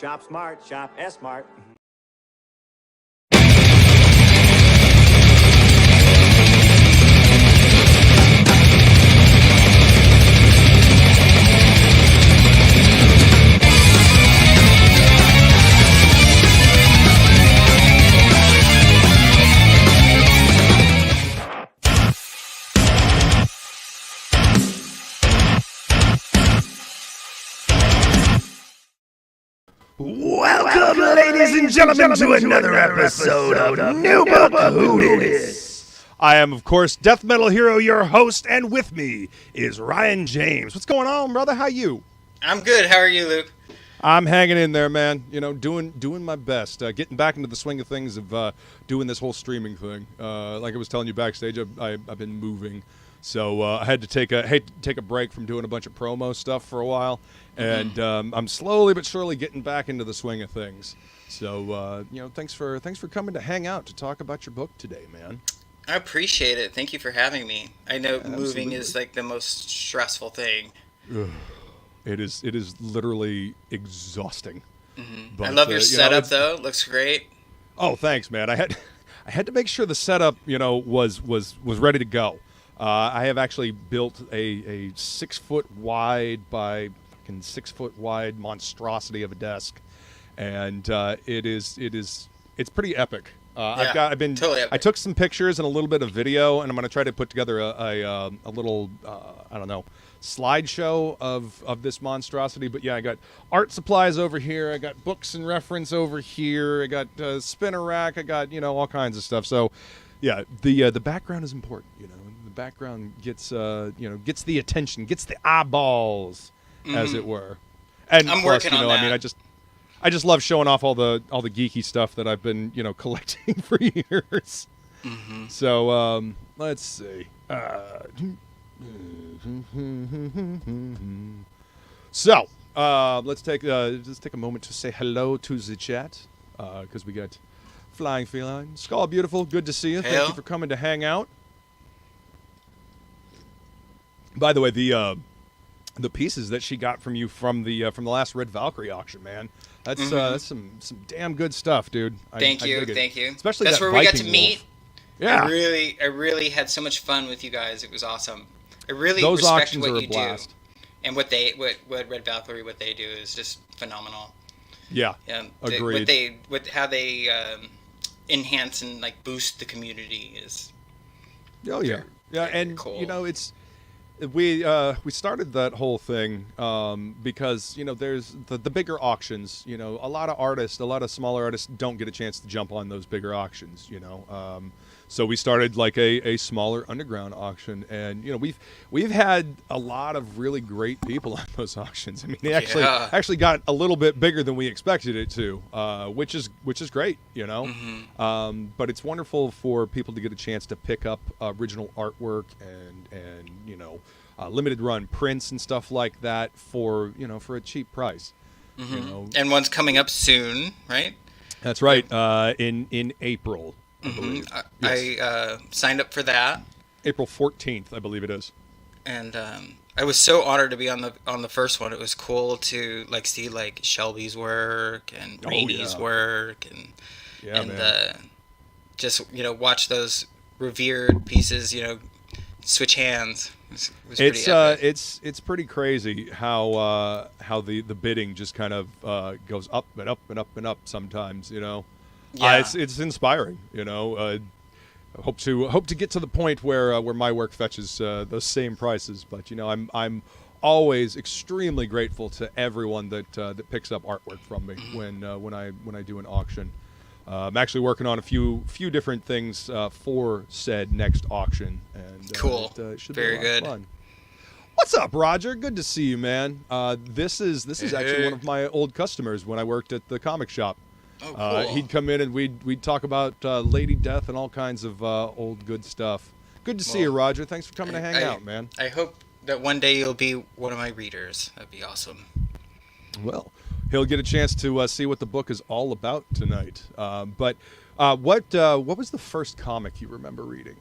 Shop smart, shop S-smart. Welcome, ladies and gentlemen, to another episode of New Book Who Dis. I am, of course, DeathMetalHero, your host, and with me is Ryan James. What's going on, brother? How you? I'm good. How are you, Luke? I'm hanging in there, man. You know, doing my best. Getting back into the swing of things of doing this whole streaming thing. Like I was telling you backstage, I've been moving. So I had to take a break from doing a bunch of promo stuff for a while, and I'm slowly but surely getting back into the swing of things. So you know, thanks for coming to hang out to talk about your book today, man. I appreciate it. Thank you for having me. I know Absolutely. Moving is like the most stressful thing. It is literally exhausting. But, I love your setup, though. It looks great. Oh, thanks, man. I had to make sure the setup, was ready to go. I have actually built a 6 foot wide by fucking 6 foot wide monstrosity of a desk, and it's pretty epic. Totally epic. I took some pictures and a little bit of video, and I'm going to try to put together a little I don't know, slideshow of this monstrosity. But yeah, I got art supplies over here, I got books and reference over here, I got spinner rack, I got all kinds of stuff. So yeah, the background is important. The background gets gets the attention, gets the eyeballs, as it were. And I'm plus, working on that. I mean, I just love showing off all the geeky stuff that I've been collecting for years. So let's see. So let's take a moment to say hello to the chat, because we got Flying Feline, Skull Beautiful. Good to see you. Thank you for coming to hang out. By the way, the pieces that she got from you from the last Red Valkyrie auction, man, that's some damn good stuff, dude. Thank you. Especially that's that where Viking we got to meet. Wolf. Yeah, I really had so much fun with you guys. It was awesome. I really those respect auctions what are a you blast. do, and what Red Valkyrie, what they do is just phenomenal. Yeah, agreed. How they enhance and like boost the community is. Oh yeah, and cool. We started that whole thing because there's the bigger auctions. A lot of smaller artists don't get a chance to jump on those bigger auctions. So we started like a smaller underground auction, and we've had a lot of really great people on those auctions. I mean, they actually got a little bit bigger than we expected it to, which is great. But it's wonderful for people to get a chance to pick up original artwork and limited run prints and stuff like that for a cheap price. And one's coming up soon, right? That's right. In April. I believe. Yes. I signed up for that. April 14th, I believe it is. And I was so honored to be on the first one. It was cool to see Shelby's work and Rainey's work and just watch those revered pieces switch hands. It was pretty epic. It's pretty crazy how the bidding just kind of goes up and up and up and up sometimes. Yeah. It's inspiring, hope to get to the point where my work fetches those same prices. But I'm always extremely grateful to everyone that picks up artwork from me when I do an auction. I'm actually working on a few different things for said next auction, and cool. It should Very be a lot good. of fun. What's up, Roger? Good to see you, man. This is actually one of my old customers when I worked at the comic shop. Oh, cool. He'd come in and we'd talk about Lady Death and all kinds of old good stuff. Good to see you, Roger. Thanks for coming to hang out, man. I hope that one day you'll be one of my readers. That'd be awesome. Well, he'll get a chance to see what the book is all about tonight. But what was the first comic you remember reading,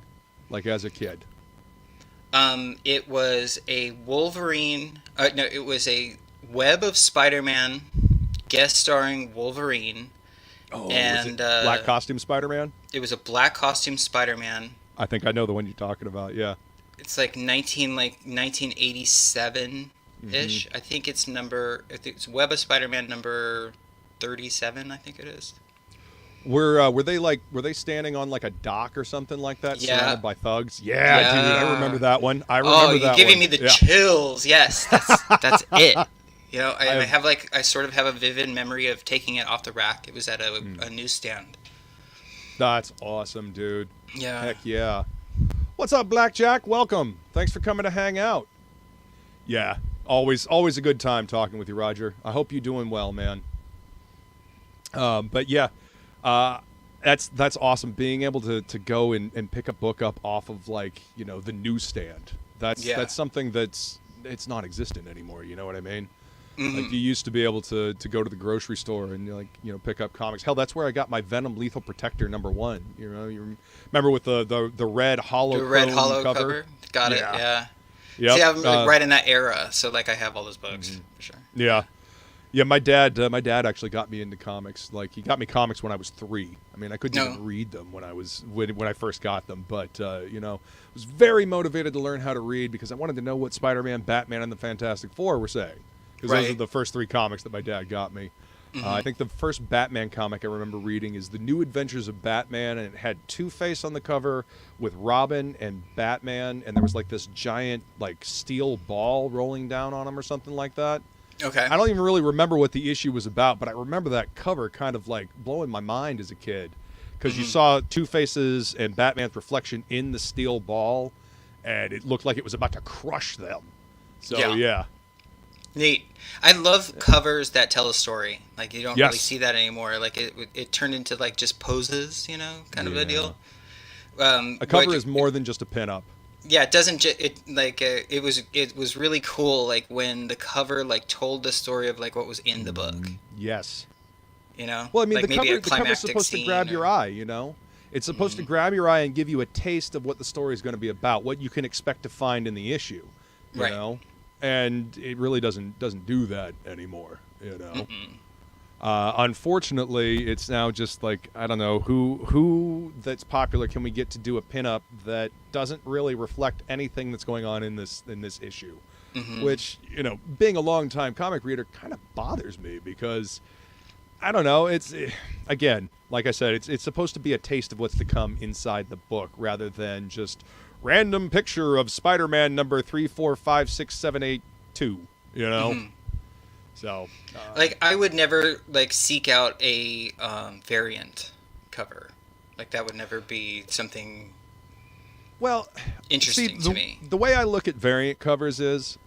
like as a kid? It was a Wolverine. No, it was a Web of Spider-Man guest starring Wolverine. Oh, and was it black costume Spider-Man? It was a black costume Spider-Man. I think I know the one you're talking about. Yeah. It's like 1987 ish. I think it's Web of Spider-Man number 37. I think it is. Were they standing on like a dock or something like that, surrounded by thugs? Yeah, dude, I remember that one. I remember that one. Oh, you're giving me the chills. Yes, that's it. You know, I sort of have a vivid memory of taking it off the rack. It was at a newsstand. That's awesome, dude. Yeah. Heck yeah. What's up, Blackjack? Welcome. Thanks for coming to hang out. Yeah, always a good time talking with you, Roger. I hope you're doing well, man. But yeah, that's awesome. Being able to go and pick a book up off of, like, you know, the newsstand. That's something it's not existent anymore. You know what I mean? Mm-hmm. Like, you used to be able to go to the grocery store and, like, you know, pick up comics. Hell, that's where I got my Venom Lethal Protector #1. You know, you remember with the red hollow cover? Got it. Yeah. Yep. See, I'm like right in that era, so like I have all those books for sure. Yeah. Yeah, my dad actually got me into comics. Like, he got me comics when I was 3. I mean, I couldn't even read them when I first got them, but you know, I was very motivated to learn how to read because I wanted to know what Spider-Man, Batman, and the Fantastic Four were saying. Because those are the first 3 comics that my dad got me. I think the first Batman comic I remember reading is The New Adventures of Batman, and it had Two-Face on the cover with Robin and Batman, and there was like this giant like steel ball rolling down on him or something like that. Okay. I don't even really remember what the issue was about, but I remember that cover kind of like blowing my mind as a kid. Because you saw Two-Face's and Batman's reflection in the steel ball, and it looked like it was about to crush them. So, yeah. Neat. I love covers that tell a story. Like, you don't really see that anymore. Like, it turned into, like, just poses, you know, kind of a deal. A cover is more than just a pinup. Yeah, it doesn't. It was really cool. Like, when the cover like told the story of like what was in the book. Yes. You know. Well, I mean, like the cover's supposed to grab your eye. You know, it's supposed to grab your eye and give you a taste of what the story is going to be about, what you can expect to find in the issue. You know, and it really doesn't do that anymore. You know. Unfortunately, it's now just like, I don't know, who that's popular can we get to do a pinup that doesn't really reflect anything that's going on in this issue, which, you know, being a long-time comic reader kind of bothers me because, I don't know, it's, again, like I said, it's supposed to be a taste of what's to come inside the book rather than just random picture of Spider-Man number 3456782, you know? So, like, I would never like seek out a variant cover. Like, that would never be something interesting to me. The way I look at variant covers is,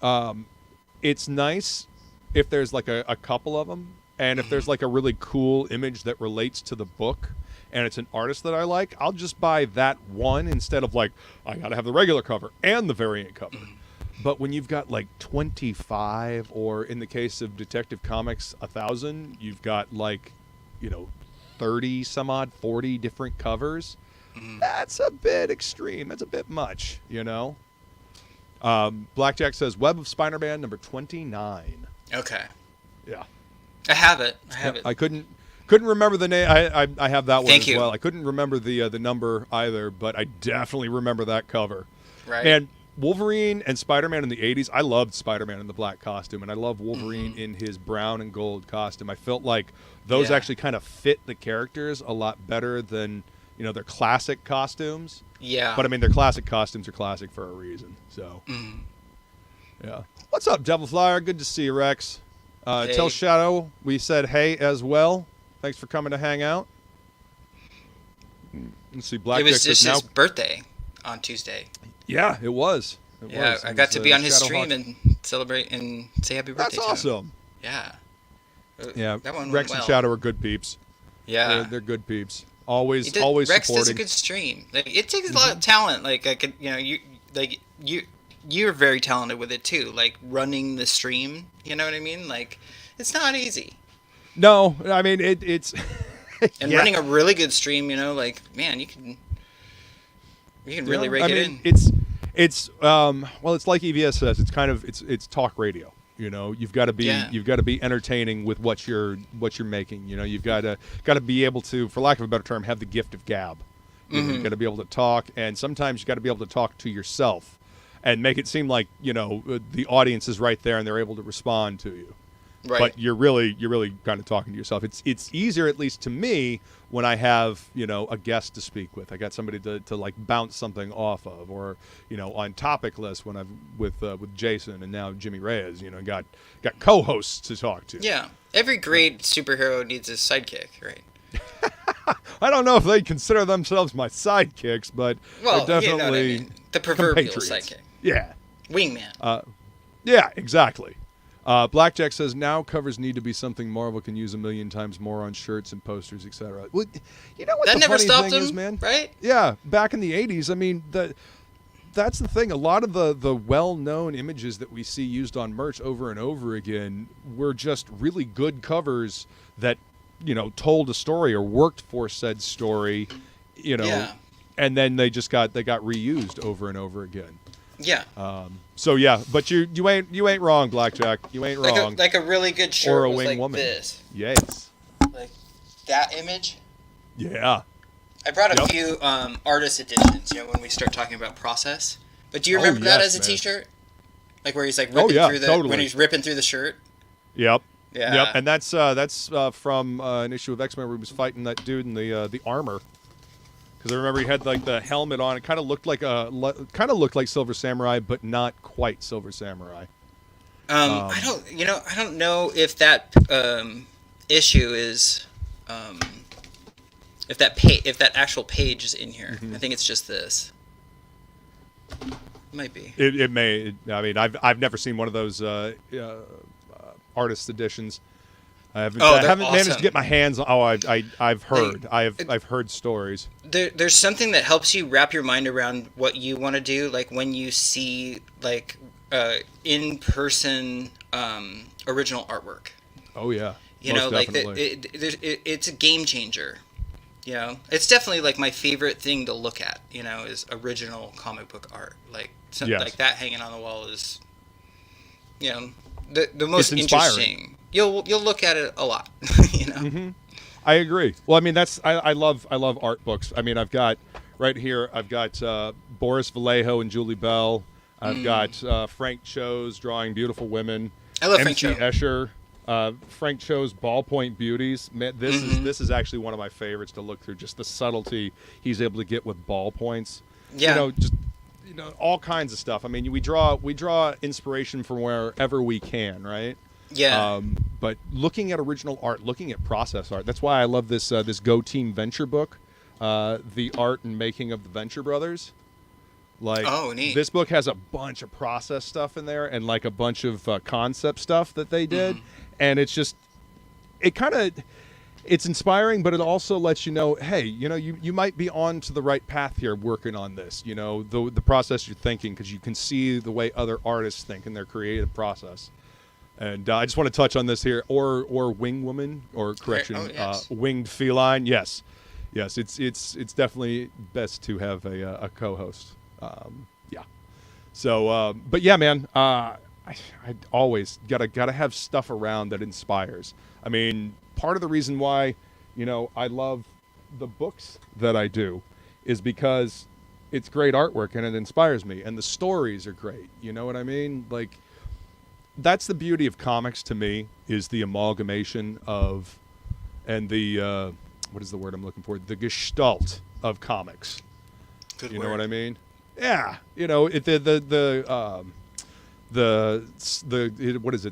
it's nice if there's like a couple of them, and if there's like a really cool image that relates to the book, and it's an artist that I like, I'll just buy that one instead of like, I gotta have the regular cover and the variant cover. But when you've got like 25, or in the case of Detective Comics, 1,000, you've got like, you know, 30 some odd, 40 different covers. That's a bit extreme. That's a bit much, you know. Blackjack says Web of Spider-Man number 29. Okay. Yeah. I have it. I couldn't remember the name. I have that one Thank as you. well. I couldn't remember the number either, but I definitely remember that cover. Right. And Wolverine and Spider-Man in the 80s, I loved Spider-Man in the black costume, and I love Wolverine in his brown and gold costume. I felt like those actually kind of fit the characters a lot better than, you know, their classic costumes. Yeah. But, I mean, their classic costumes are classic for a reason, so. Yeah. Let's up, Devil Flyer? Good to see you, Rex. Hey. Tell Shadow we said hey as well. Thanks for coming to hang out. Let's see, Black It was just his birthday on Tuesday. Yeah, it was. I got to be on his stream and celebrate and say happy birthday. That's awesome. Yeah. Yeah, that one Rex went and Shadow are good peeps. Yeah, they're good peeps. Always Rex supporting. does a good stream. Like, it takes a lot of talent. Like, I could, you know, you're very talented with it too. Like, running the stream. You know what I mean? Like, it's not easy. No, I mean it's. And running a really good stream, you know, like, man, you can really rake it in. It's well, it's like EVS says. It's kind of it's talk radio. You know, you've got to be entertaining with what you're making. You know, you've got to be able to, for lack of a better term, have the gift of gab. You know, you've got to be able to talk, and sometimes you got to be able to talk to yourself and make it seem like, you know, the audience is right there and they're able to respond to you. Right. But you're really kind of talking to yourself. It's easier, at least to me, when I have, you know, a guest to speak with. I got somebody to like bounce something off of, or, you know, on topic list when I'm with Jason and now Jimmy Reyes, you know, got co-hosts to talk to. Yeah. Every great superhero needs a sidekick, right? I don't know if they consider themselves my sidekicks, but they're definitely you know what I mean. The proverbial compatriots. sidekick. Yeah. Wingman. Yeah, exactly. Blackjack says, now covers need to be something Marvel can use 1,000,000 times more on shirts and posters, etc. Well, you know what that the never funny stopped thing him, is, man? Right? Yeah, back in the 80s, I mean, that's the thing. A lot of the well-known images that we see used on merch over and over again were just really good covers that, you know, told a story or worked for said story, you know, and then they got reused over and over again. Yeah. So yeah, but you ain't wrong, Blackjack. You ain't wrong. Like a really good shirt or a was wing like woman. this. Yes. Like that image. Yeah. I brought a few artist editions, you know, when we start talking about process. But do you remember that as a T-shirt? Like where he's like ripping through when he's ripping through the shirt. Yep. Yeah. Yep. And that's from an issue of X-Men where he was fighting that dude in the armor. Because I remember he had like the helmet on. It kind of looked like Silver Samurai, but not quite Silver Samurai. I don't know if that issue is if that actual page is in here. I think it's just this. Might be. It may. I mean, I've never seen one of those artist editions. I haven't awesome. managed to get my hands on. Oh, I've heard. I've heard stories. There's something that helps you wrap your mind around what you want to do. Like when you see like in-person original artwork. Oh yeah. You know, like it's a game changer. You know, it's definitely like my favorite thing to look at. You know, is original comic book art. Like something like that hanging on the wall is, you know, the most interesting. You'll look at it a lot, you know. Mm-hmm. I agree. Well, I mean, I love art books. I mean, I've got right here. I've got Boris Vallejo and Julie Bell. I've got Frank Cho's drawing beautiful women. I love MC Frank Cho. Escher, Frank Cho's Ballpoint Beauties. Man, this is actually one of my favorites to look through. Just the subtlety he's able to get with ballpoints. Yeah. You know, just all kinds of stuff. I mean, we draw inspiration from wherever we can, right? Yeah. But looking at original art, looking at process art, that's why I love this Go Team Venture book, The Art and Making of the Venture Brothers. Like, neat. This book has a bunch of process stuff in there and like a bunch of concept stuff that they did. And it's just, it's inspiring, but it also lets you know, hey, you know, you might be on to the right path here working on this, you know, the process you're thinking, because you can see the way other artists think in their creative process. And I just want to touch on this here, or wing woman, or correction, winged feline. Yes, it's definitely best to have a co-host. Yeah. So, but yeah, man, I always gotta have stuff around that inspires. I mean, part of the reason why, you know, I love the books that I do is because it's great artwork and it inspires me, and the stories are great. You know what I mean? Like, that's the beauty of comics to me, is the amalgamation of, and the what is the word I'm looking for? The gestalt of comics. Good you word. know what I mean? Yeah. You know, what is it?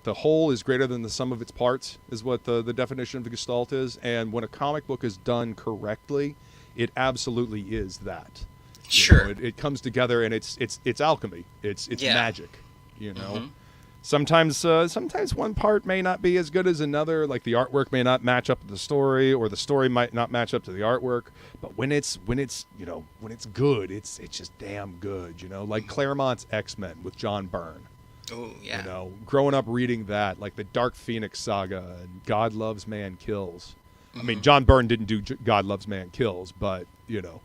The whole is greater than the sum of its parts is what the definition of the gestalt is. And when a comic book is done correctly, it absolutely is that. Sure. You know, it comes together, and it's alchemy. It's magic. You know. Mm-hmm. Sometimes one part may not be as good as another, like the artwork may not match up to the story, or the story might not match up to the artwork. But when it's good, it's just damn good, you know. Like Claremont's X-Men with John Byrne. Oh yeah. You know, growing up reading that, like the Dark Phoenix saga and God Loves Man Kills. I mean, John Byrne didn't do God Loves Man Kills, but you know,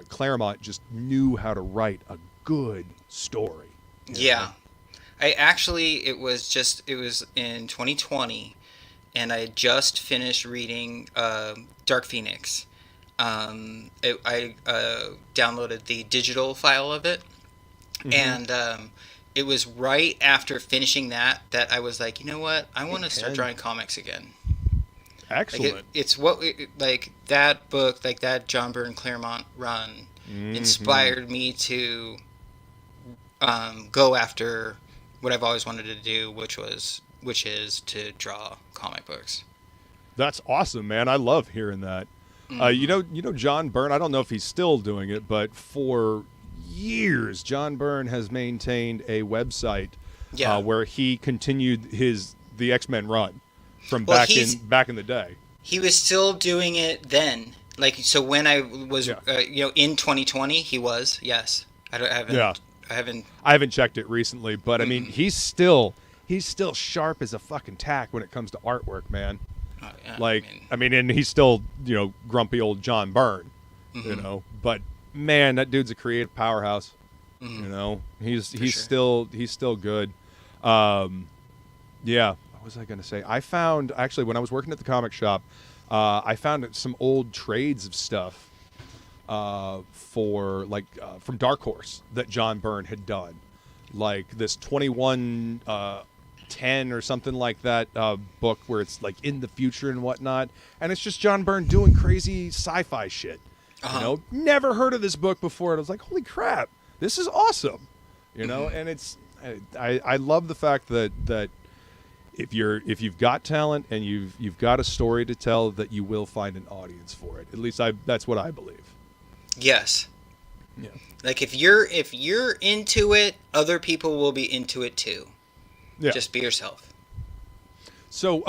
Claremont just knew how to write a good story. Yeah. it was in 2020, and I had just finished reading Dark Phoenix. I downloaded the digital file of it, and it was right after finishing that I was like, you know what, I want to start drawing comics again. Excellent. Like that book, like that John Byrne Claremont run, inspired me to go after what I've always wanted to do, which is to draw comic books. That's awesome, man. I love hearing that. You know John Byrne, I don't know if he's still doing it, but for years John Byrne has maintained a website where he continued the X-Men run from back in the day. He was still doing it then. Like, so when I was in 2020, he was. Yes. I haven't checked it recently, but I mean, he's still sharp as a fucking tack when it comes to artwork, man. And he's still, grumpy old John Byrne, but man, that dude's a creative powerhouse. He's still good. What was I going to say? I found, actually, when I was working at the comic shop, I found some old trades of stuff from Dark Horse that John Byrne had done, like this 2110 or something like that book where it's like in the future and whatnot, and it's just John Byrne doing crazy sci-fi shit. Never heard of this book before, and I was like, holy crap, this is awesome. And it's I love the fact that if you've got talent and you've got a story to tell, that you will find an audience for it. At least that's what I believe. Yes. Yeah. Like if you're into it, other people will be into it too. Yeah. Just be yourself. So,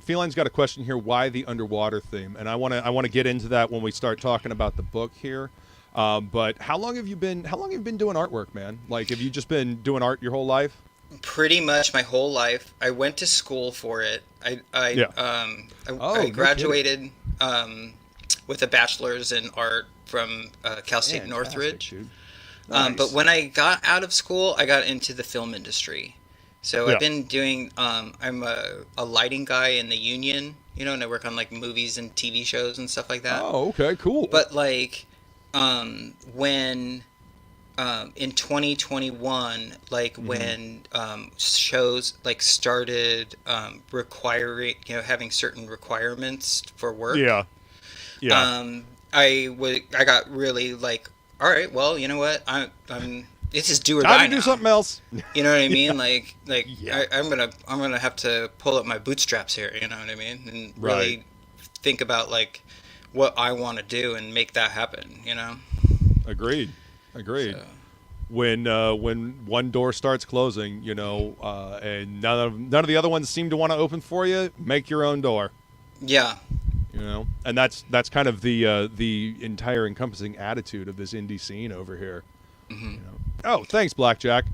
Feline's got a question here. Why the underwater theme? And I want to get into that when we start talking about the book here. But how long have you been doing artwork, man? Like, have you just been doing art your whole life? Pretty much my whole life. I went to school for it. I graduated with a bachelor's in art from Cal State Northridge. Nice. But when I got out of school, I got into the film industry. So I've been doing. I'm a lighting guy in the union, and I work on like movies and TV shows and stuff like that. Oh, okay, cool. But like, when in 2021, like when shows like started requiring, having certain requirements for work. I got really like, all right, well, you know what, I'm this is do or die now. Time to do something else. You know what I mean? I'm gonna have to pull up my bootstraps here. You know what I mean? And really think about like what I want to do and make that happen. Agreed. So. When one door starts closing, and none of the other ones seem to want to open for you, make your own door. Yeah. And that's kind of the entire encompassing attitude of this indie scene over here. Oh, thanks, Blackjack.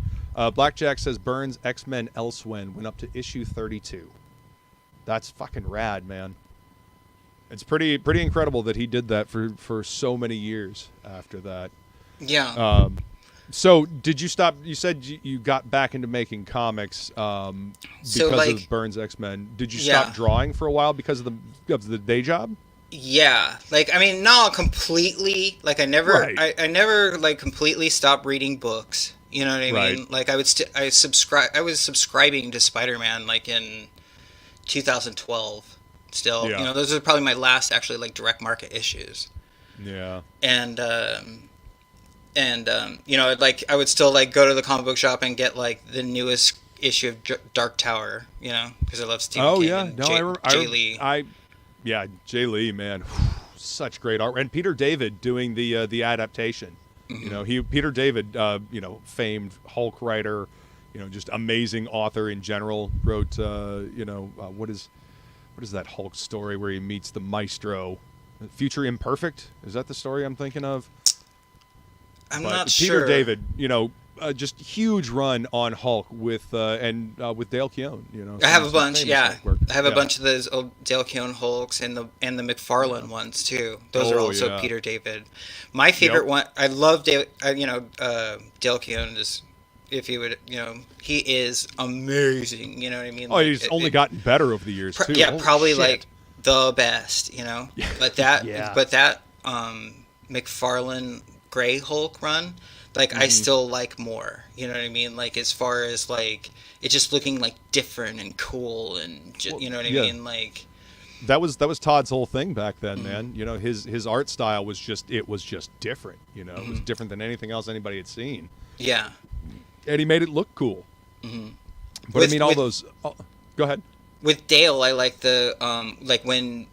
Blackjack says Byrne's X-Men Elsewhen went up to issue 32. That's fucking rad, man. It's pretty incredible that he did that for so many years after that. Yeah. So did you stop? You said you got back into making comics because of Byrne's X-Men. Did you stop drawing for a while because of the day job? Yeah, not completely. Like I never like completely stopped reading books. You know what I mean? Like I was subscribing to Spider-Man like in 2012. Still, those are probably my last actually like direct market issues. Yeah. And I would still like go to the comic book shop and get like the newest issue of Dark Tower, because I love Stephen King and Jay Lee. Jay Lee, man, such great art, and Peter David doing the adaptation. Peter David, famed Hulk writer, just amazing author in general. Wrote, what is that Hulk story where he meets the Maestro? Future Imperfect? Is that the story I'm thinking of? I'm not sure. Peter David, just huge run on Hulk with Dale Keown. I have a bunch. I have a bunch of those old Dale Keown Hulks and the McFarlane ones too. Those are also Peter David. My favorite one. I love Dale. Dale Keown is if you would, he is amazing. You know what I mean? Oh, he's only gotten better over the years too. Yeah, Holy probably shit. like the best. But that, Yeah. but that McFarlane Gray Hulk run, like I still like more. You know what I mean? Like as far as like it just looking like different and cool and you know what I mean? Like that was Todd's whole thing back then, man. His art style was just different. It was different than anything else anybody had seen. Yeah. And he made it look cool. But those. Oh, go ahead. With Dale, I like the like when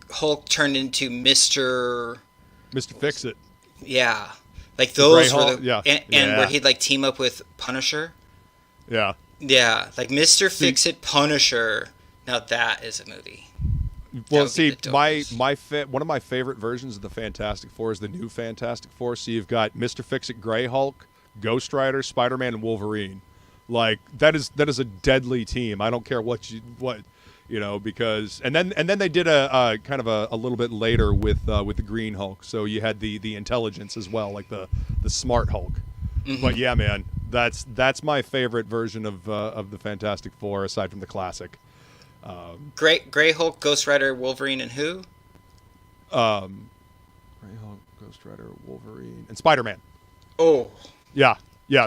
Hulk turned into Mr. Fix-It. Yeah, like those were Hulk, and where he'd like team up with Punisher. Yeah. Yeah, like Mr. Fix-It Punisher. Now that is a movie. Well, see, one of my favorite versions of the Fantastic Four is the new Fantastic Four. So you've got Mr. Fix-It, Grey Hulk, Ghost Rider, Spider-Man, and Wolverine. Like that is a deadly team. I don't care what because and then they did a kind of a little bit later with the Green Hulk. So you had the intelligence as well, like the smart Hulk. But yeah, man, that's my favorite version of the Fantastic Four aside from the classic. Grey Hulk, Ghost Rider, Wolverine, and who? Grey Hulk, Ghost Rider, Wolverine, and Spider-Man. Oh. Yeah.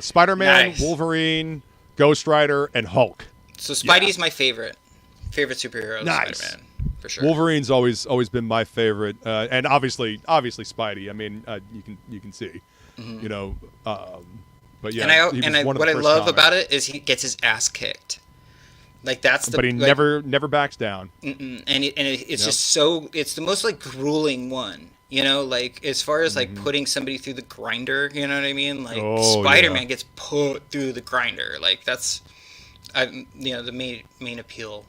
Spider-Man, Nice. Wolverine, Ghost Rider, and Hulk. So Spidey's my favorite superhero. Nice. Spider-Man, for sure. Wolverine's always been my favorite, and obviously Spidey. I mean, you can see, but yeah. What I love about it is he gets his ass kicked. Like that's the. But he never backs down. It's just so. It's the most like grueling one. Like as far as like putting somebody through the grinder, you know what I mean? Like Spider-Man gets put through the grinder. Like that's, the main appeal.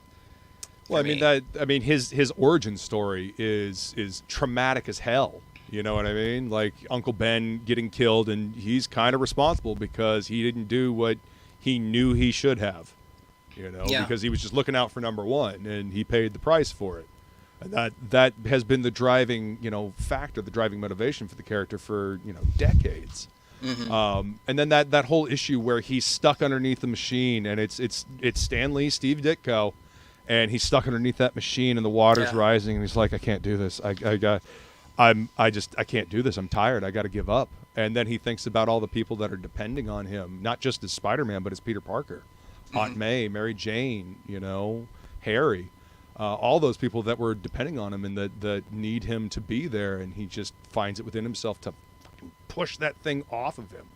Well, his origin story is traumatic as hell. You know what I mean? Like Uncle Ben getting killed, and he's kind of responsible because he didn't do what he knew he should have. Because he was just looking out for number one, and he paid the price for it. And that has been the driving, factor, the driving motivation for the character for, decades. And then that whole issue where he's stuck underneath the machine, and it's Stan Lee, Steve Ditko, and he's stuck underneath that machine, and the water's rising, and he's like, I can't do this. I can't do this. I'm tired. I got to give up. And then he thinks about all the people that are depending on him, not just as Spider-Man, but as Peter Parker. Aunt May, Mary Jane, Harry, all those people that were depending on him and that need him to be there, and he just finds it within himself to fucking push that thing off of him.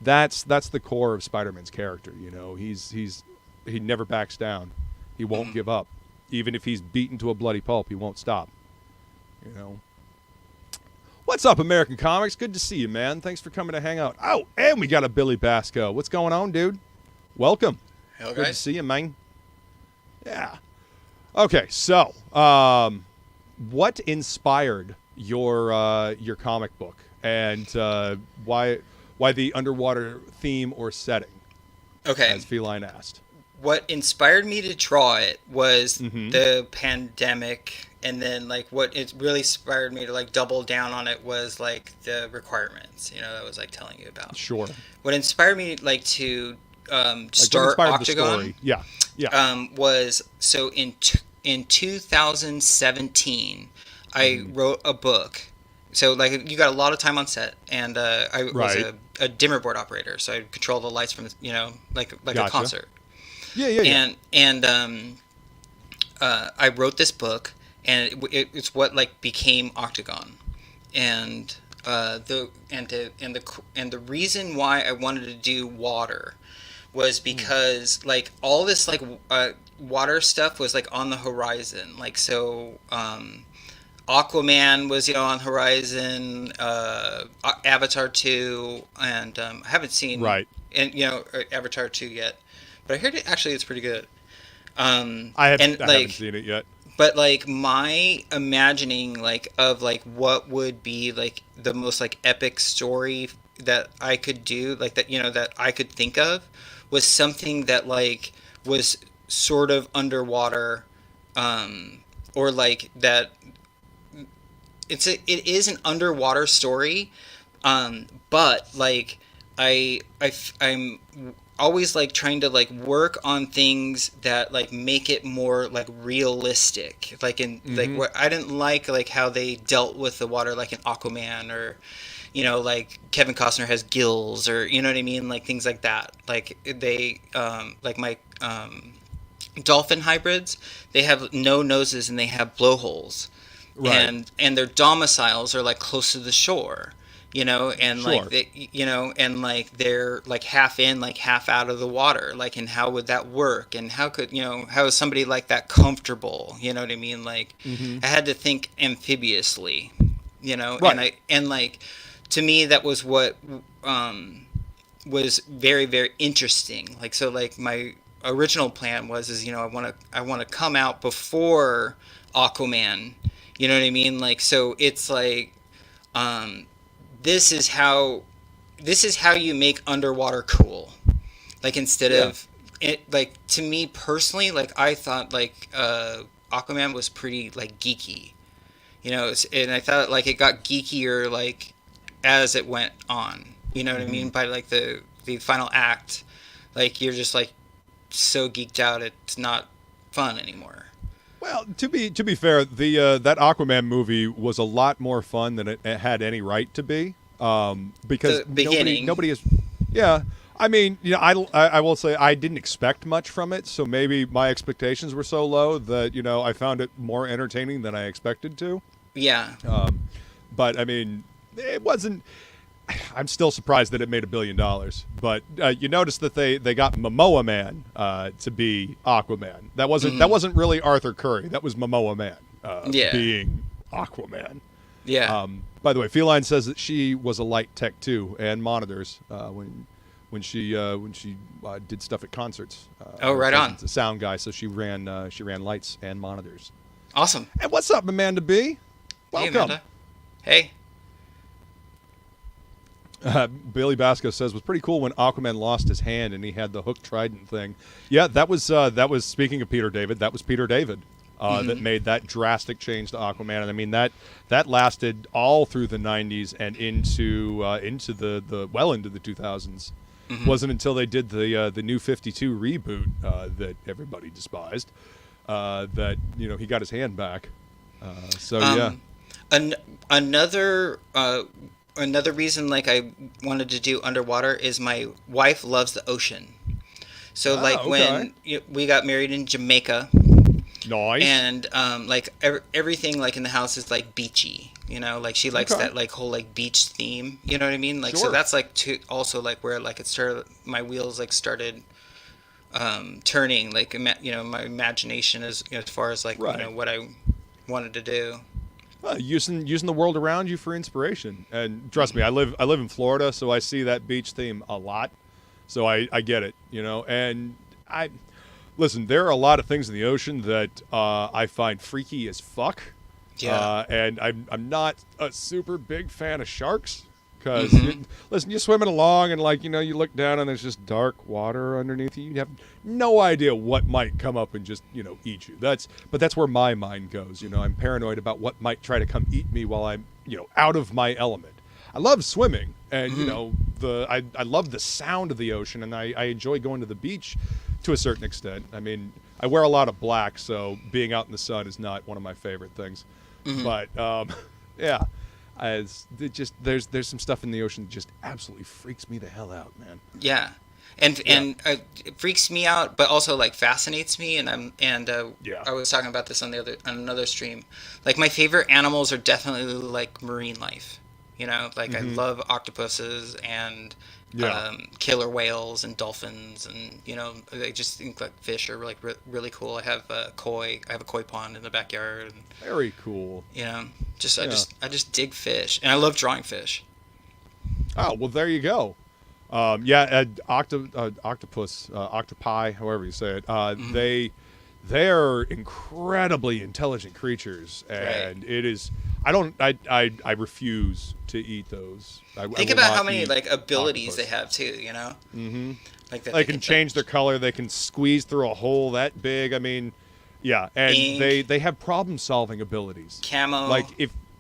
That's the core of Spider-Man's character. He never backs down. He won't give up, even if he's beaten to a bloody pulp. He won't stop. What's up, American Comics? Good to see you, man. Thanks for coming to hang out. Oh, and we got a Billy Basco. What's going on, dude? Welcome. Hello, Good guys. to see you, man. Yeah. Okay, so what inspired your comic book, and why the underwater theme or setting? Okay. As Feline asked. What inspired me to draw it was the pandemic, and then like what it really inspired me to like double down on it was like the requirements. That I was like telling you about. Sure. What inspired me like to start Octagon, was so in 2017, I wrote a book. So like you got a lot of time on set, and I was a dimmer board operator, so I control the lights from like a concert. Yeah. And I wrote this book, and it's what like became Octagon, and the reason why I wanted to do water was because like all this like water stuff was like on the horizon, like so Aquaman was on the horizon, Avatar 2, and I haven't seen Avatar 2 yet, but I heard it's pretty good. I haven't seen it yet. But like my imagining like of like what would be like the most like epic story that I could do, like that that I could think of, was something that like was sort of underwater, or like that. It is an underwater story, but like I'm always like trying to like work on things that like make it more like realistic, like in like what I didn't like how they dealt with the water, like in Aquaman, or like Kevin Costner has gills, or you know what I mean, like things like that. Like they like my dolphin hybrids, they have no noses and they have blowholes, right? And their domiciles are like close to the shore, and sure. like they, and like they're like half in, like half out of the water, like, and how would that work, and how could how is somebody like that comfortable, you know what I mean? Like I had to think amphibiously, right. and like to me that was what was very, very interesting. Like, so like my original plan was I want to come out before Aquaman, you know what I mean? Like, so it's like this is how you make underwater cool. Like, instead of it, like, to me personally, like I thought like Aquaman was pretty like geeky, and I thought like it got geekier like as it went on, you know what I mean? By like the final act, like you're just like so geeked out it's not fun anymore. Well, to be fair, the that Aquaman movie was a lot more fun than it had any right to be, because nobody is. Yeah, I mean, I will say I didn't expect much from it, so maybe my expectations were so low that I found it more entertaining than I expected to. Yeah. But I mean, it wasn't. I'm still surprised that it made $1 billion. But you notice that they got Momoa Man to be Aquaman. That wasn't really Arthur Curry. That was Momoa Man being Aquaman. Yeah. By the way, Feline says that she was a light tech too, and monitors when she did stuff at concerts. Oh, right on. It's a sound guy, so she ran lights and monitors. Awesome. And what's up, Amanda B? Welcome. Hey, Amanda. Hey. Billy Basco says, was pretty cool when Aquaman lost his hand and he had the hook trident thing. Yeah, that was speaking of Peter David, that was Peter David that made that drastic change to Aquaman. And I mean that lasted all through the 90s and into the well into the 2000s. Wasn't until they did the New 52 reboot that everybody despised that he got his hand back. Another reason like I wanted to do underwater is my wife loves the ocean. So when we got married in Jamaica, nice, and like everything like in the house is like beachy, like she likes that like whole like beach theme, you know what I mean? Like, so that's like also like where like it started, my wheels like started turning, like my imagination as far as like what I wanted to do. Using the world around you for inspiration. And trust me, I live in Florida, so I see that beach theme a lot. So I get it, And listen, there are a lot of things in the ocean that I find freaky as fuck. Yeah. And I'm not a super big fan of sharks. Because, listen, you're swimming along and, like, you look down and there's just dark water underneath you. You have no idea what might come up and just, eat you. But that's where my mind goes. I'm paranoid about what might try to come eat me while I'm, out of my element. I love swimming and, I love the sound of the ocean, and I enjoy going to the beach to a certain extent. I mean, I wear a lot of black, so being out in the sun is not one of my favorite things. But, yeah. There's some stuff in the ocean that just absolutely freaks me the hell out, man. Yeah, and it freaks me out, but also like fascinates me. And I was talking about this on another stream. Like, my favorite animals are definitely like marine life. Like I love octopuses and killer whales and dolphins, and I just think like fish are like really cool. I have a koi pond in the backyard. And, very cool. I just dig fish, and I love drawing fish. Oh, well, there you go. Octopus, octopi, however you say it. They're incredibly intelligent creatures, and it is. I refuse to eat those. Think about how many like abilities octopus. They have too. Like they can change their color. They can squeeze through a hole that big. I mean, yeah, and ink, they have problem solving abilities. Camo. Like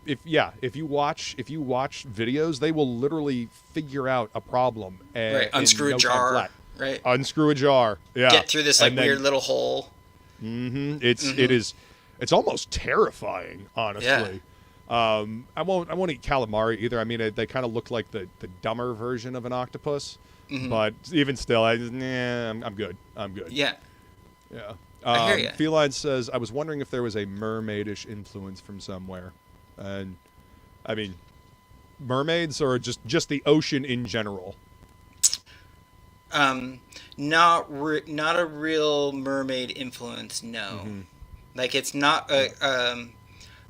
if you watch videos, they will literally figure out a problem and right. Unscrew a jar. Right. Unscrew a jar. Yeah. Get through this weird little hole. Mm-hmm. It's almost terrifying, honestly. Yeah. I won't eat calamari either. I mean, they kind of look like the dumber version of an octopus, but even still, I'm good. I'm good. Yeah. Yeah. I hear ya. Feline says, I was wondering if there was a mermaidish influence from somewhere. And, I mean, mermaids or just the ocean in general? Not a real mermaid influence, no. Like, it's not, I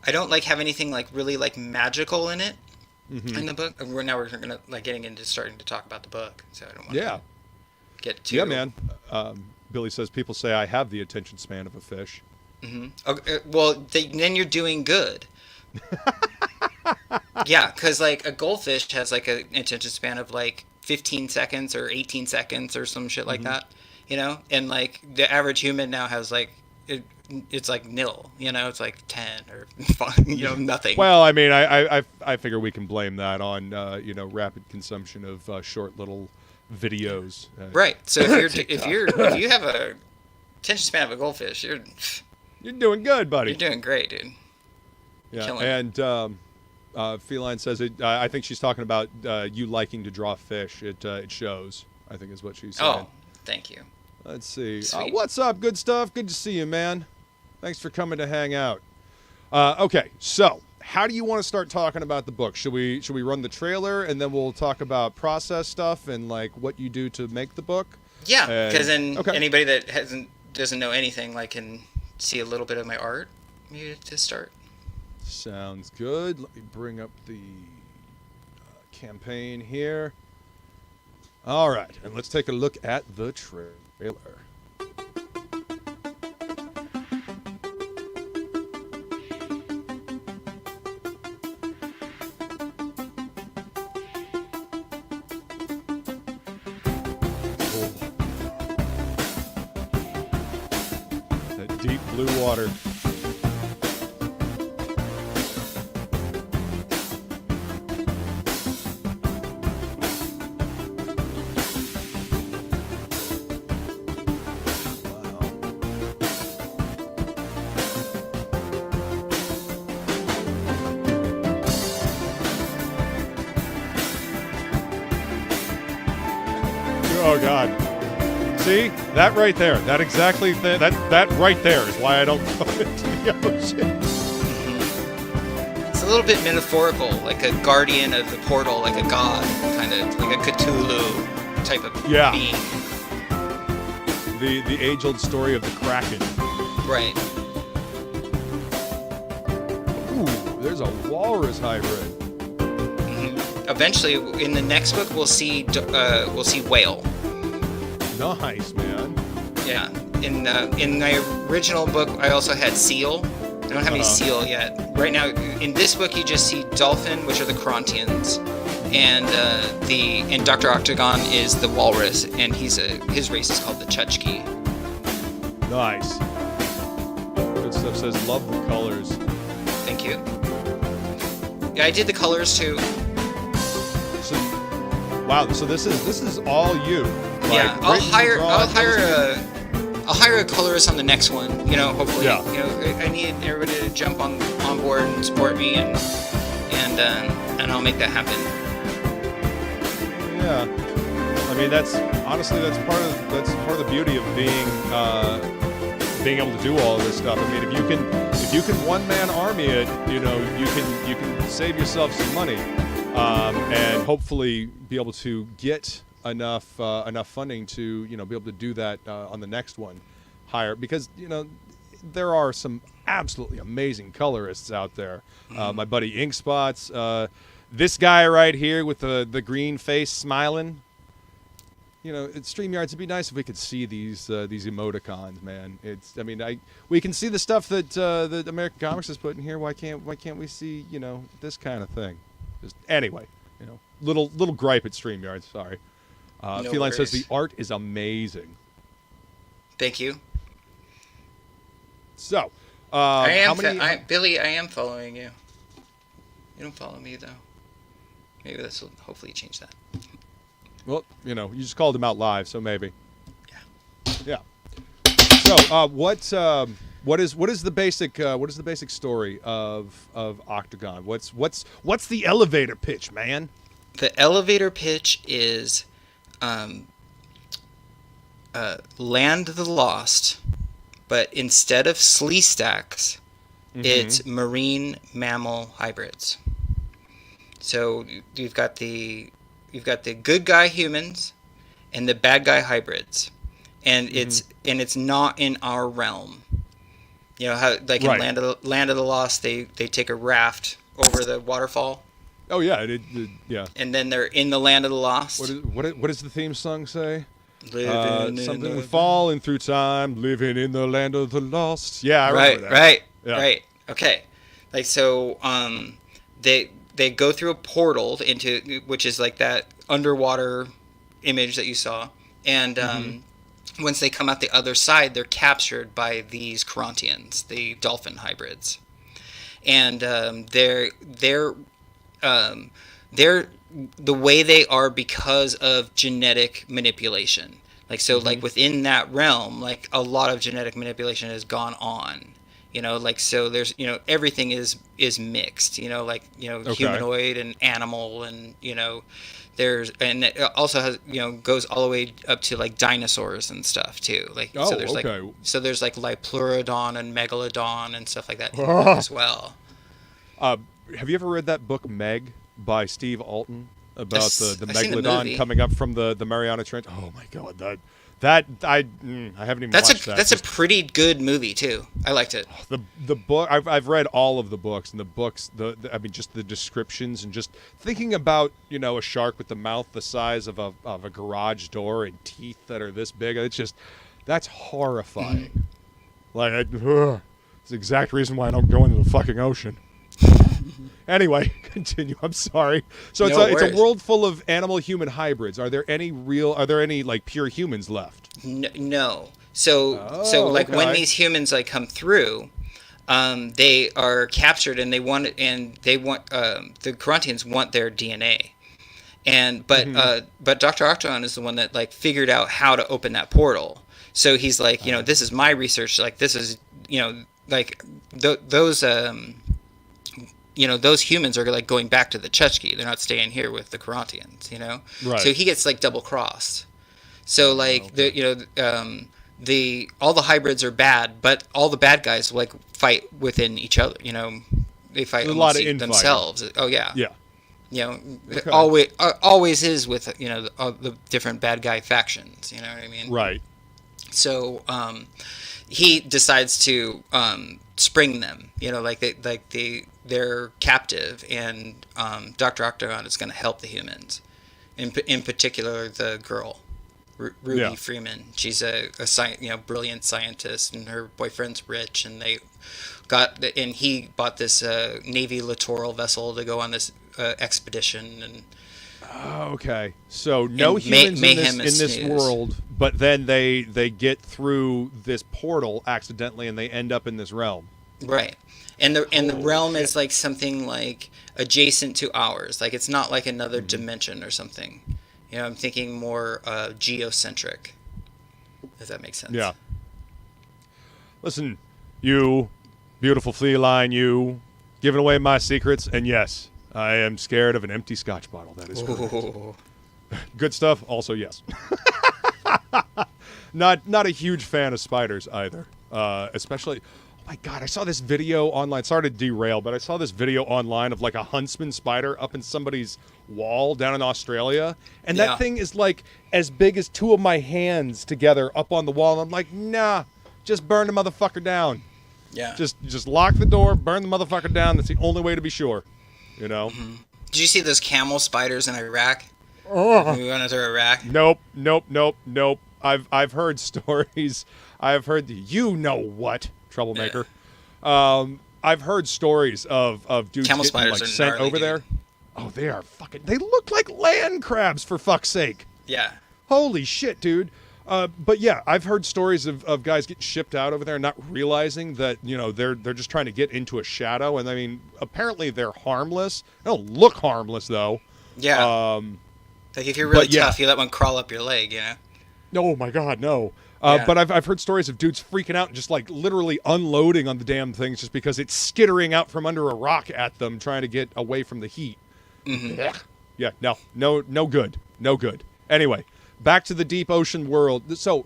don't, like, have anything, like, really, like, magical in it in the book. We're going to, like, getting into starting to talk about the book, so I don't want to get too... Yeah, man. Billy says, people say I have the attention span of a fish. Okay, well, then you're doing good. Yeah, because, like, a goldfish has, like, an attention span of, like, 15 seconds or 18 seconds or some shit like that, you know? And, like, the average human now has, like, it's, like, nil, you know? It's, like, 10 or, you know, nothing. Well, I mean, I figure we can blame that on, you know, rapid consumption of short little videos. Right. So if you have a attention span of a goldfish, you're doing good, buddy. You're doing great, dude. Yeah, and Feline says it. I think she's talking about you liking to draw fish. It shows, I think, is what she's saying. Oh, thank you. Let's see. What's up, good stuff? Good to see you, man. Thanks for coming to hang out. Okay, so how do you want to start talking about the book? Should we run the trailer and then we'll talk about process stuff and like what you do to make the book? Yeah, because then anybody that doesn't know anything like can see a little bit of my art. Maybe to start. Sounds good. Let me bring up the campaign here. All right, and let's take a look at the trailer. That deep blue water. Oh God! See that right there? That exactly that right there is why I don't go into the ocean. It's a little bit metaphorical, like a guardian of the portal, like a god, kind of like a Cthulhu type of being. The age-old story of the Kraken. Right. Ooh, there's a walrus hybrid. Eventually, in the next book, we'll see whale. Nice, man. Yeah. In my original book, I also had seal. I don't have any seal yet. Right now, in this book, you just see dolphin, which are the Crontians, and Dr. Octagon is the walrus, and his race is called the Chukchi. Nice. Good stuff. Says love the colors. Thank you. Yeah, I did the colors too. Wow, so this is all you. Like, yeah, I'll hire a colorist on the next one. You know, hopefully. Yeah. You know, I need everybody to jump on board and support me, and I'll make that happen. Yeah, I mean that's part of the beauty of being able to do all of this stuff. I mean, if you can one-man army it, you know, you can save yourself some money. And hopefully be able to get enough funding to, you know, be able to do that on the next one, because, you know, there are some absolutely amazing colorists out there. My buddy Inkspots, this guy right here with the green face smiling. You know, at StreamYards, it'd be nice if we could see these emoticons, man. We can see the stuff that American Comics is putting here. Why can't we see, you know, this kind of thing? Anyway, you know, little gripe at StreamYard. Sorry. Feline says the art is amazing. Thank you. So, Billy, I am following you. You don't follow me though. Maybe this will hopefully change that. Well, you just called him out live, so maybe. Yeah. So, what is the basic story of Octagon? What's the elevator pitch, man? The elevator pitch is Land of the Lost, but instead of slee stacks, it's marine mammal hybrids. So you've got the good guy humans and the bad guy hybrids, and it's not in our realm. You know how like in Land of the Lost, they take a raft over the waterfall. Oh yeah, yeah. And then they're in the Land of the Lost. What does the theme song say? Something falling through time, living in the land of the lost. Yeah, I remember that. Right. Okay, like so, they go through a portal into which is like that underwater image that you saw, and once they come out the other side, they're captured by these Carontians, the dolphin hybrids, and they're the way they are because of genetic manipulation. Like so, like within that realm, like a lot of genetic manipulation has gone on. Like so, there's everything is mixed. Like humanoid and animal, and there's and it also has goes all the way up to like dinosaurs and stuff too. Like so there's like Liopleurodon and Megalodon and stuff like that as well. Have you ever read that book Meg by Steve Alton about the Megalodon the coming up from the Mariana Trench? Oh my god, I haven't even watched that. That's a pretty good movie too. I liked it. The book I've read all of the books, and the books just the descriptions and just thinking about a shark with the mouth the size of a garage door and teeth that are this big. That's horrifying. Like it's the exact reason why I don't go into the fucking ocean. Anyway, continue. I'm sorry. So it's a world full of animal-human hybrids. Are there any like pure humans left? No. So like when these humans like come through, they are captured and they want the Carontians want their DNA, but Dr. Octagon is the one that like figured out how to open that portal. So he's like, this is my research. Like this is like those. Those humans are like going back to the Chechki. They're not staying here with the Carontians, Right. So he gets like double crossed. So like all the hybrids are bad, but all the bad guys like fight within each other. They fight amongst themselves. Oh yeah. Yeah. Always is with the different bad guy factions. You know what I mean? Right. So he decides to spring them. They're captive, and Dr. Octagon is going to help the humans. In particular, the girl, Ruby Freeman. She's a brilliant scientist, and her boyfriend's rich, and he bought this Navy littoral vessel to go on this expedition. And okay, so no humans in this world, but then they get through this portal accidentally, and they end up in this realm. Right. And the realm is like something like adjacent to ours. Like it's not like another dimension or something. I'm thinking more geocentric. If that makes sense. Yeah. Listen, you beautiful feline, you giving away my secrets, and yes, I am scared of an empty Scotch bottle. That is correct. Good stuff. Also, yes. Not a huge fan of spiders either. Especially. My God, I saw this video online. Sorry to derail, but I saw this video online of like a huntsman spider up in somebody's wall down in Australia. And that thing is like as big as two of my hands together up on the wall. And I'm like, nah, just burn the motherfucker down. Yeah. Just lock the door, burn the motherfucker down. That's the only way to be sure. Mm-hmm. Did you see those camel spiders in Iraq? We went into Iraq? Nope. I've heard stories. I've heard what? Troublemaker. Yeah. I've heard stories of dudes camel getting spiders like sent over dude. there. Oh, they look like land crabs for fuck's sake. Yeah. Holy shit, dude. But yeah, I've heard stories of guys getting shipped out over there, not realizing that they're just trying to get into a shadow, and I mean, apparently they're harmless. They don't look harmless though. Yeah. Like if you're really tough, you let one crawl up your leg, you know. No, oh my God, no. Yeah. But I've heard stories of dudes freaking out and just like literally unloading on the damn things just because it's skittering out from under a rock at them, trying to get away from the heat. Mm-hmm. Yeah, no good, no good. Anyway, back to the deep ocean world. So,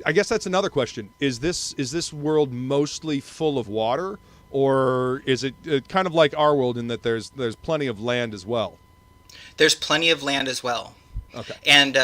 I guess that's another question: is this world mostly full of water, or is it kind of like our world in that there's plenty of land as well? There's plenty of land as well. Okay. And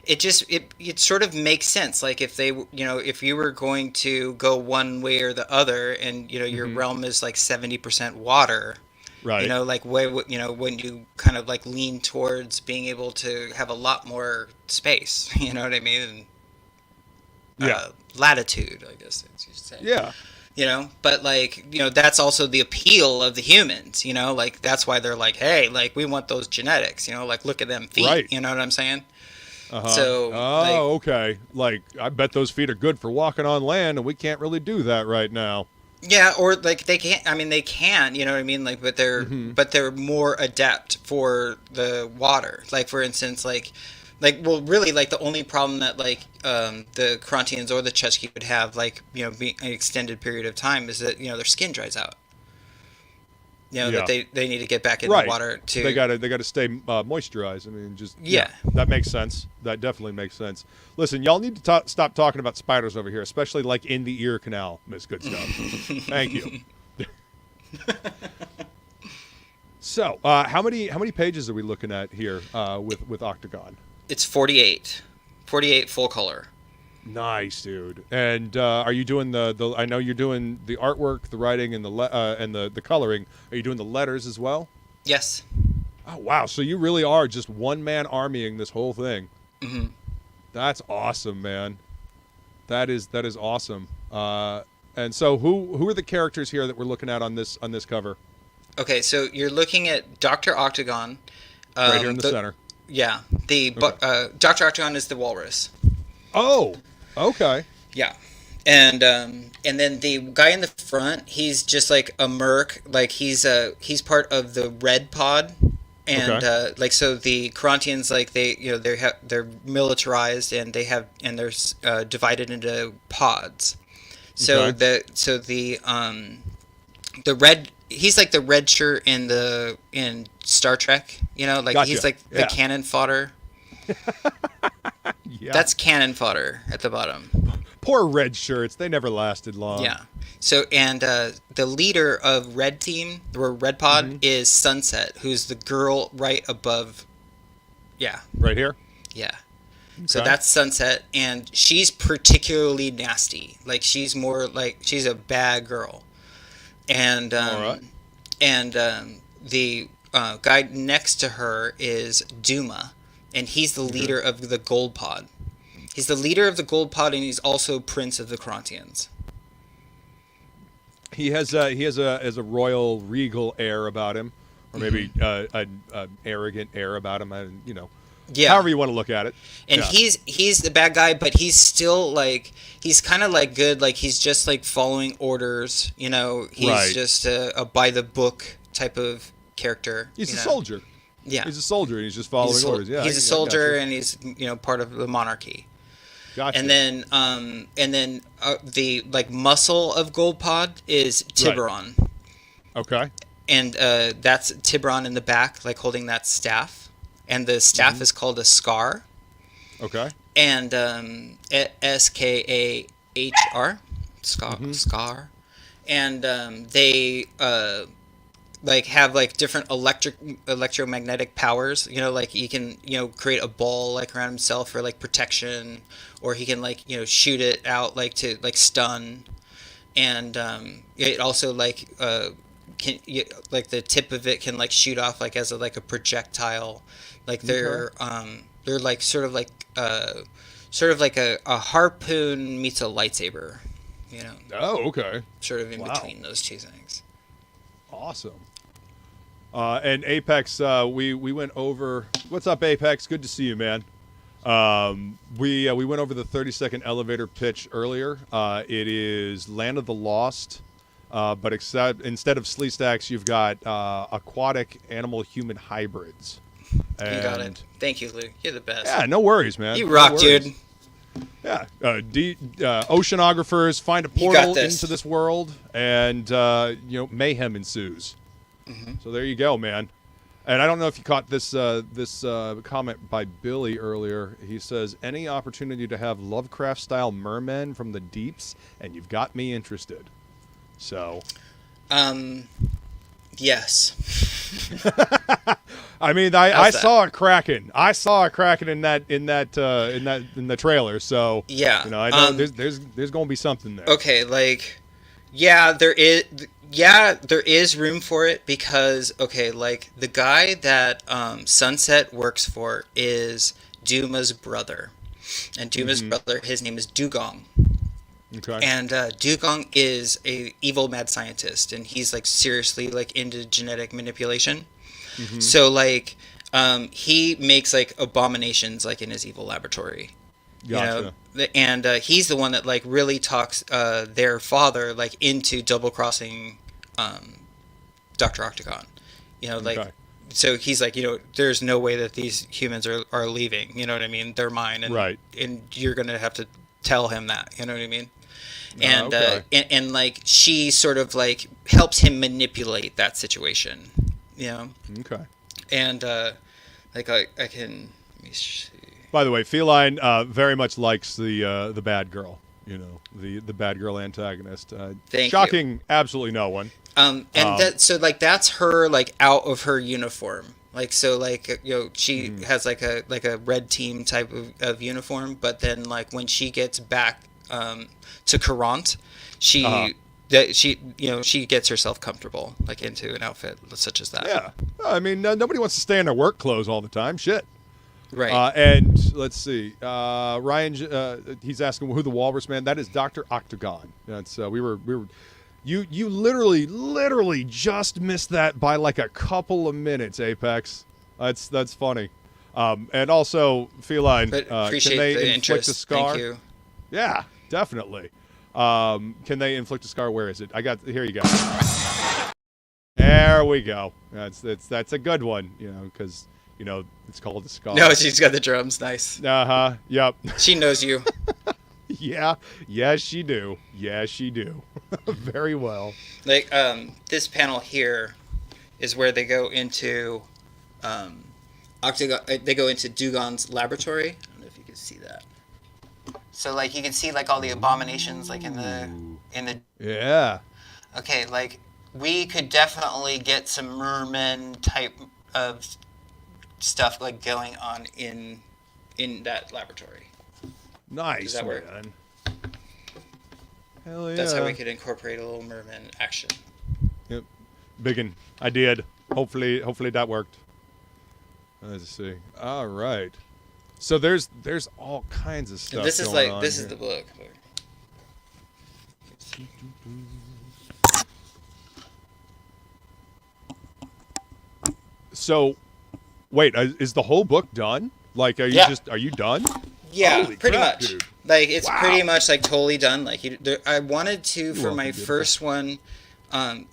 it sort of makes sense. Like if they, if you were going to go one way or the other, and your realm is like 70% water, right? Like when you kind of like lean towards being able to have a lot more space, you know what I mean? Yeah. Latitude, I guess you should say. Yeah. But like, that's also the appeal of the humans, like that's why they're like, hey, like we want those genetics, like look at them feet, right. You know what I'm saying? Uh-huh. So, okay. Like, I bet those feet are good for walking on land, and we can't really do that right now. Yeah, or like they can't. I mean, they can. You know what I mean? Like, but they're more adept for the water. Like, for instance, well, really, like the only problem that like the Krontians or the Chechki would have, like being an extended period of time, is that their skin dries out. That they need to get back in the water to. They gotta stay moisturized. I mean, just yeah, that makes sense. That definitely makes sense. Listen, y'all need to stop talking about spiders over here, especially like in the ear canal, Miss Goodstuff. Thank you. So, how many pages are we looking at here with Octagon? It's 48 full color. Nice, dude. And are you doing the? I know you're doing the artwork, the writing, and the coloring. Are you doing the letters as well? Yes. Oh wow! So you really are just one man armying this whole thing. Mm-hmm. That's awesome, man. That is awesome. And so who are the characters here that we're looking at on this cover? Okay, so you're looking at Dr. Octagon. Right here in the center. Yeah. Dr. Octagon is the walrus. Oh. Okay. Yeah. And then the guy in the front, he's just like a merc, like he's part of the red pod, and like so the Krontians, like they're militarized, and they're divided into pods. So the red, he's like the red shirt in Star Trek, like gotcha. He's like the cannon fodder. Yeah. That's cannon fodder at the bottom. Poor red shirts. They never lasted long. Yeah. So, and the leader of Red Team, or Red Pod, is Sunset, who's the girl right above. Yeah. Right here? Yeah. Okay. So that's Sunset, and she's particularly nasty. Like, she's more like, she's a bad girl. And, all right. And the guy next to her is Duma, and he's the leader of the Gold Pod. He's the leader of the Gold Pod, and he's also Prince of the Krontians. He has a royal, regal air about him, or maybe an arrogant air about him. However you want to look at it. And he's the bad guy, but he's still like, he's kind of like good. Like he's just like following orders. He's just a by the book type of character. He's a soldier. Yeah, he's a soldier, and he's just following orders. Yeah, he's a soldier, and he's part of the monarchy. Gotcha. And then the like muscle of Gold Pod is Tiburon. Right. Okay. And that's Tiburon in the back, like holding that staff, and the staff is called a scar. Okay. And SKAHR, scar, and they like have like different electromagnetic powers. Like he can create a ball like around himself for like protection, or he can like shoot it out like to like stun, and it also like can like the tip of it can like shoot off like as a projectile. Like they're like sort of like a harpoon meets a lightsaber. Oh, okay. Sort of in between those two things. Awesome. And Apex, we went over. What's up, Apex? Good to see you, man. We went over the 30-second elevator pitch earlier. It is Land of the Lost, but instead of Sleestacks, you've got aquatic animal-human hybrids. And you got it. Thank you, Lou. You're the best. Yeah, no worries, man. You rock, dude. Yeah, oceanographers find a portal into this world, and mayhem ensues. Mm-hmm. So there you go, man. And I don't know if you caught this comment by Billy earlier. He says, any opportunity to have Lovecraft-style mermen from the deeps, and you've got me interested. So, yes. I mean, I saw a kraken. I saw a kraken in the trailer. So yeah, I know there's going to be something there. Okay, like, yeah, there is. Yeah, there is room for it because, okay, like, the guy that Sunset works for is Duma's brother. And Duma's brother, his name is Dugong. Okay. And Dugong is a evil mad scientist, and he's, like, seriously, like, into genetic manipulation. Mm-hmm. So, like, he makes, like, abominations, like, in his evil laboratory. Gotcha. And he's the one that like really talks their father like into double crossing Dr. Octagon. Like so he's like, there's no way that these humans are leaving, you know what I mean? They're mine, and right. And you're gonna have to tell him that, you know what I mean? And and like she sort of like helps him manipulate that situation, Okay. And like I can let me see. By the way, Feline very much likes the bad girl. The bad girl antagonist. Shocking, absolutely no one. That's her like out of her uniform. Like so, like she has like a red team type of uniform, but then like when she gets back to Courant, she gets herself comfortable like into an outfit such as that. Yeah, I mean nobody wants to stay in their work clothes all the time. Shit. Right. And let's see. Ryan, he's asking who the Walrus Man. That is Dr. Octagon. That's you literally just missed that by like a couple of minutes, Apex. That's funny. And also, Feline, appreciate can they the inflict interest. a scar? Thank you. Yeah, definitely. Can they inflict a scar? Where is it? Here you go. There we go. That's a good one, because it's called a scar. No, she's got the drums. Nice. Yep. She knows you. Yeah. Yes, she do. Yes, she do. Very well. Like this panel here is where they go into Octagon. They go into Dugon's laboratory. I don't know if you can see that. So like you can see like all the abominations like in the. Yeah. Okay, like we could definitely get some merman type of stuff like going on in that laboratory. Nice. Does that work? Man. Hell yeah. That's how we could incorporate a little merman action. Yep. Biggin. I did. Hopefully that worked. Let's see. All right. So there's all kinds of stuff. This is going like on this here. is the book. So, wait, is the whole book done? Like, are you done? Yeah, Holy pretty crap, much. Dude. Like, it's Wow. pretty much like totally done. Like, I wanted to for my first one. I've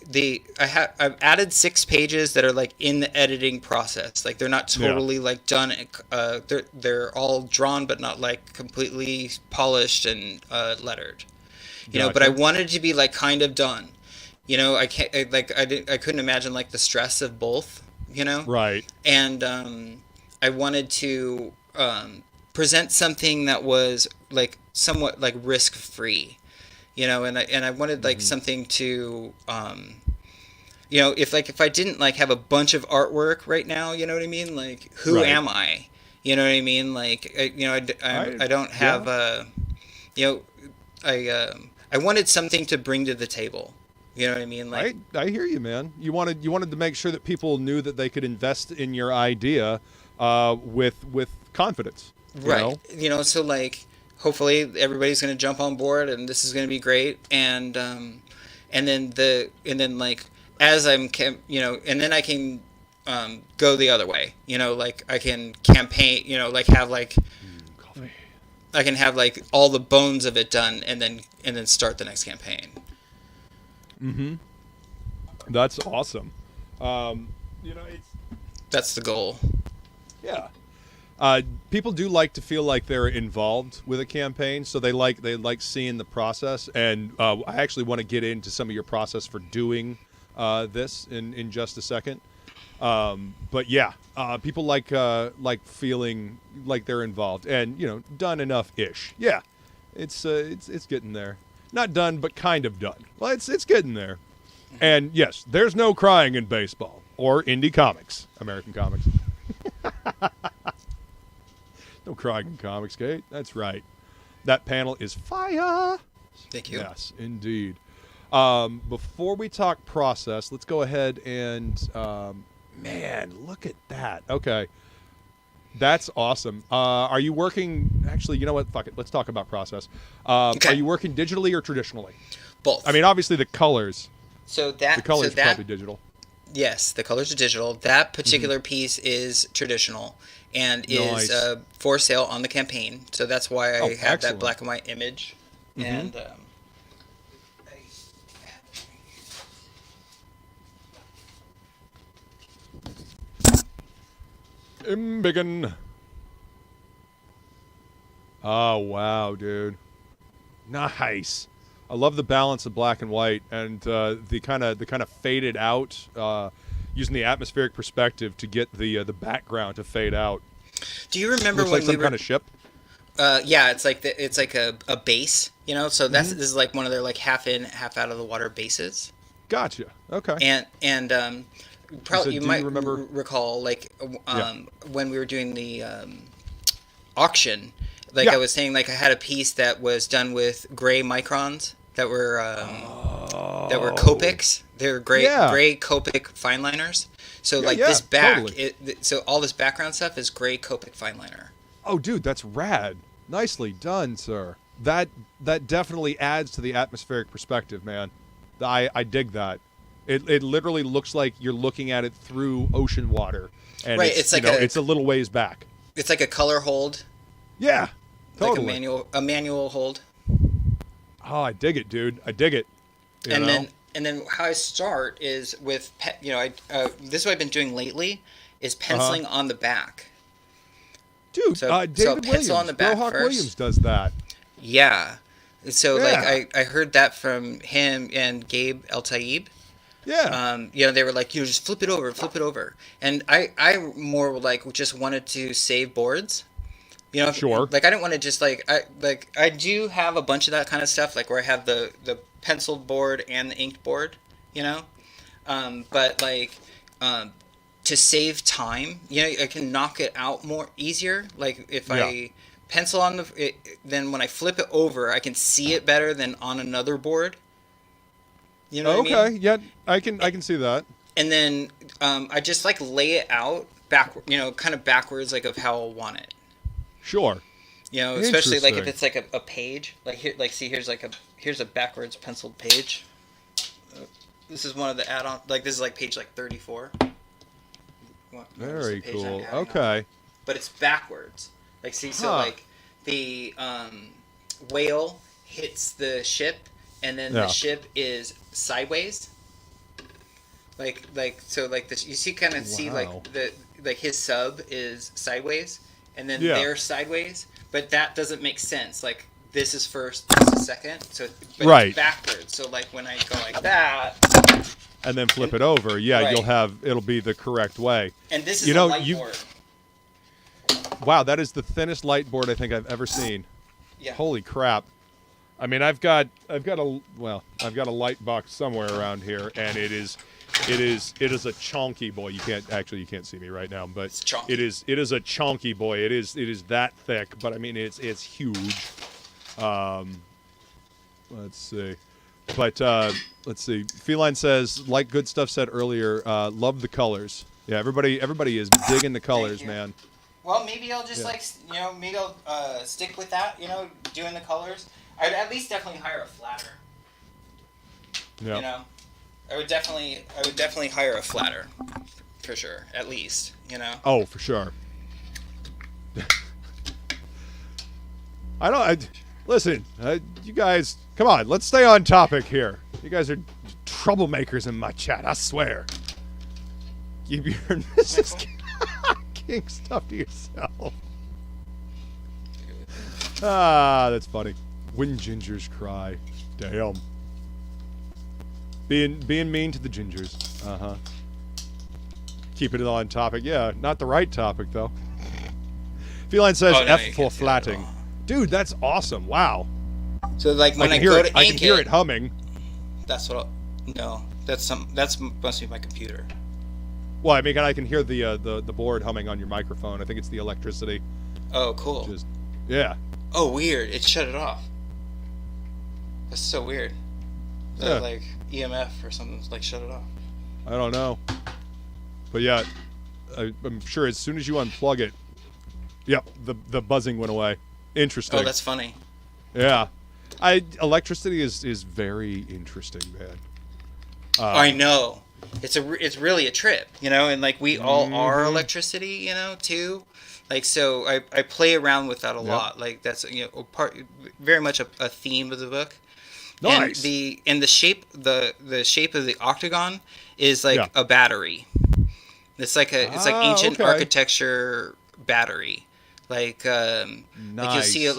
added 6 pages that are like in the editing process. Like, they're not totally like done. They're all drawn, but not like completely polished and lettered. But I wanted to be like kind of done. I couldn't imagine like the stress of both. Right. And I wanted to present something that was like somewhat like risk free, and I wanted like something to if I didn't like have a bunch of artwork right now, you know what I mean, like who am I, you know what I mean, like I don't have I wanted something to bring to the table. You know what I mean? Like I hear you, man. You wanted to make sure that people knew that they could invest in your idea with confidence. Right. So like hopefully everybody's going to jump on board and this is going to be great, and then like as I'm and then I can go the other way. Like I can campaign, like have like like all the bones of it done, and then start the next campaign. Mm-hmm. That's awesome. That's the goal. Yeah. People do like to feel like they're involved with a campaign, so they like seeing the process. And I actually want to get into some of your process for doing this in just a second. But yeah, people like feeling like they're involved, and done enough-ish. Yeah, it's getting there. Not done, but kind of done. Well, it's getting there. And yes, there's no crying in baseball or indie comics, American comics. No crying in Comixgate. That's right. That panel is fire. Thank you. Yes, indeed. Before we talk process, let's go ahead and man, look at that. Okay. That's awesome. Are you working? Actually, you know what? Fuck it. Let's talk about process. Okay. Are you working digitally or traditionally? Both. I mean, obviously the colors. The colors probably digital. Yes, the colors are digital. That particular piece is traditional and is for sale on the campaign. So that's why I have excellent. that black and white image. And Imbiggen. Oh wow, dude. Nice. I love the balance of black and white and the kind of faded out, using the atmospheric perspective to get the background to fade out. Do you remember Looks when like some kind of ship? Yeah, it's like a base, So this is like one of their like half in, half out of the water bases. Gotcha. Okay. And probably you might remember recall when we were doing the auction, I was saying, I had a piece that was done with gray microns that were Copics. They're gray Copic fine liners. So this back, totally. So all this background stuff is gray Copic fine liner. Oh, dude, that's rad. Nicely done, sir. That definitely adds to the atmospheric perspective, man. I dig that. It literally looks like you're looking at it through ocean water, and it's like it's a little ways back. It's like a color hold. Yeah, totally. Like a manual hold. Oh, I dig it, dude. I dig it. And then how I start is with this is what I've been doing lately is penciling on the back. Dude, David Williams, on the back Brohawk first. Williams does that. Yeah. So I heard that from him and Gabe LIIIIVVVEEE. Yeah. They were like, just flip it over. And I more just wanted to save boards. Sure. I didn't want to just I do have a bunch of that kind of stuff, where I have the penciled board and the inked board, but to save time, I can knock it out more easier. If I pencil on then when I flip it over, I can see it better than on another board. You know what I mean? Yeah, I can see that. And then I just lay it out kind of backwards, of how I want it. Sure. Especially if it's a page. Here's a backwards penciled page. This is one of the add-on. This is page 34. Very cool. Okay. But it's backwards. The whale hits the ship, and then the ship is sideways. You see his sub is sideways, and then they're sideways, but that doesn't make sense. This is first, this is second, so it's backwards. So when I go like that, and then flip it over, it'll be the correct way. And this is a light board. Wow, that is the thinnest light board I think I've ever seen. Yeah. Holy crap. I mean, I've got a light box somewhere around here, and it is a chonky boy. You can't see me right now, but it is a chonky boy. It is that thick, but I mean it's huge. Let's see. But let's see. Feline says, like Goodstuff said earlier, love the colors. Yeah, everybody is digging the colors, man. Well, maybe I'll just maybe I'll stick with that. Doing the colors. I'd at least definitely hire a flatter. Yeah. I would definitely hire a flatter, for sure. At least, Oh, for sure. Listen, you guys, come on. Let's stay on topic here. You guys are troublemakers in my chat. I swear. Keep your Mrs. King stuff to yourself. Ah, that's funny. When gingers cry. Damn. Being mean to the gingers. Uh-huh. Keeping it on topic. Yeah, not the right topic, though. Feline says F for flatting. Dude, that's awesome. Wow. So, like, when I go to ink I can hear it humming. That's what no. That's must be my computer. Well, I mean, I can hear the board humming on your microphone. I think it's the electricity. Oh, cool. Yeah. Oh, weird. It shut it off. That's so weird. Yeah. Like EMF or something, like shut it off. I don't know. But yeah, I'm sure as soon as you unplug it, yep, the buzzing went away. Interesting. Oh, that's funny. Yeah. Electricity is very interesting, man. I know. It's really a trip, you know, and like we all are electricity, you know, too. Like, so I play around with that a lot. Like, that's, you know, very much a theme of the book. Nice. And the shape the shape of the octagon is like a battery. It's like ancient architecture battery. Like like you'll see it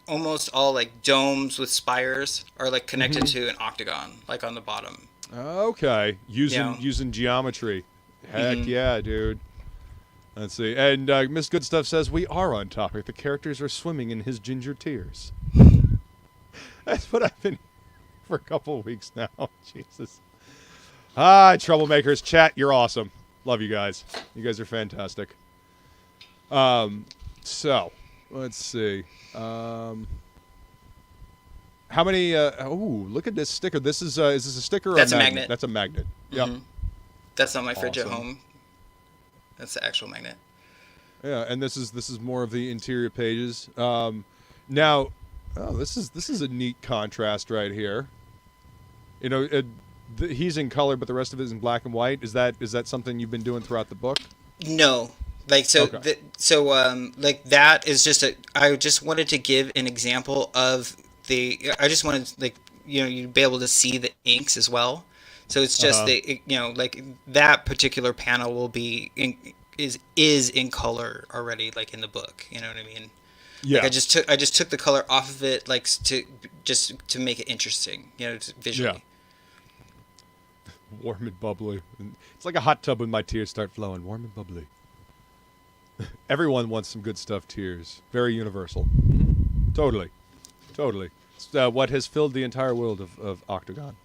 almost all like domes with spires are like connected to an octagon, like on the bottom. Okay, using geometry. Heck yeah, dude. Let's see. And Miss Goodstuff says we are on topic. The characters are swimming in his ginger tears. That's what I've been for a couple of weeks now. Jesus. Hi, troublemakers. Chat, you're awesome. Love you guys. You guys are fantastic. So, let's see. How many? Oh, look at this sticker. This is this a sticker or That's a a magnet? magnet. That's a magnet. Yep. That's on my fridge at home. That's the actual magnet. Yeah, and this is more of the interior pages. Now, this is a neat contrast right here. You know, he's in color, but the rest of it is in black and white. Is that something you've been doing throughout the book? No, like so. Okay. Like that is just I just wanted to give an example of I just wanted, like, you know, you'd be able to see the inks as well. So it's just you know, like that particular panel will be is in color already, like in the book. You know what I mean? Yeah. Like I just took the color off of it, like to make it interesting, you know, visually. Yeah. Warm and bubbly. It's like a hot tub when my tears start flowing. Warm and bubbly. Everyone wants some good stuff. Tears. Very universal. Totally. It's, what has filled the entire world of Octagon.